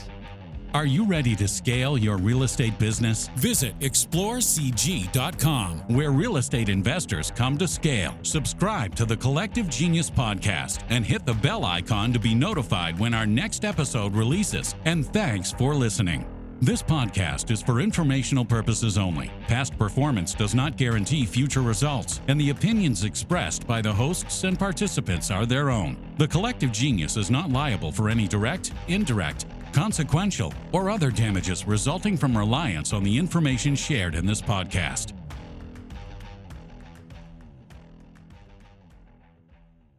Speaker 1: Are you ready to scale your real estate business? Visit explorecg.com, where real estate investors come to scale. Subscribe to the Collective Genius Podcast and hit the bell icon to be notified when our next episode releases. And thanks for listening. This podcast is for informational purposes only. Past performance does not guarantee future results, and the opinions expressed by the hosts and participants are their own. The collective genius is not liable for any direct, indirect, consequential, or other damages resulting from reliance on the information shared in this podcast.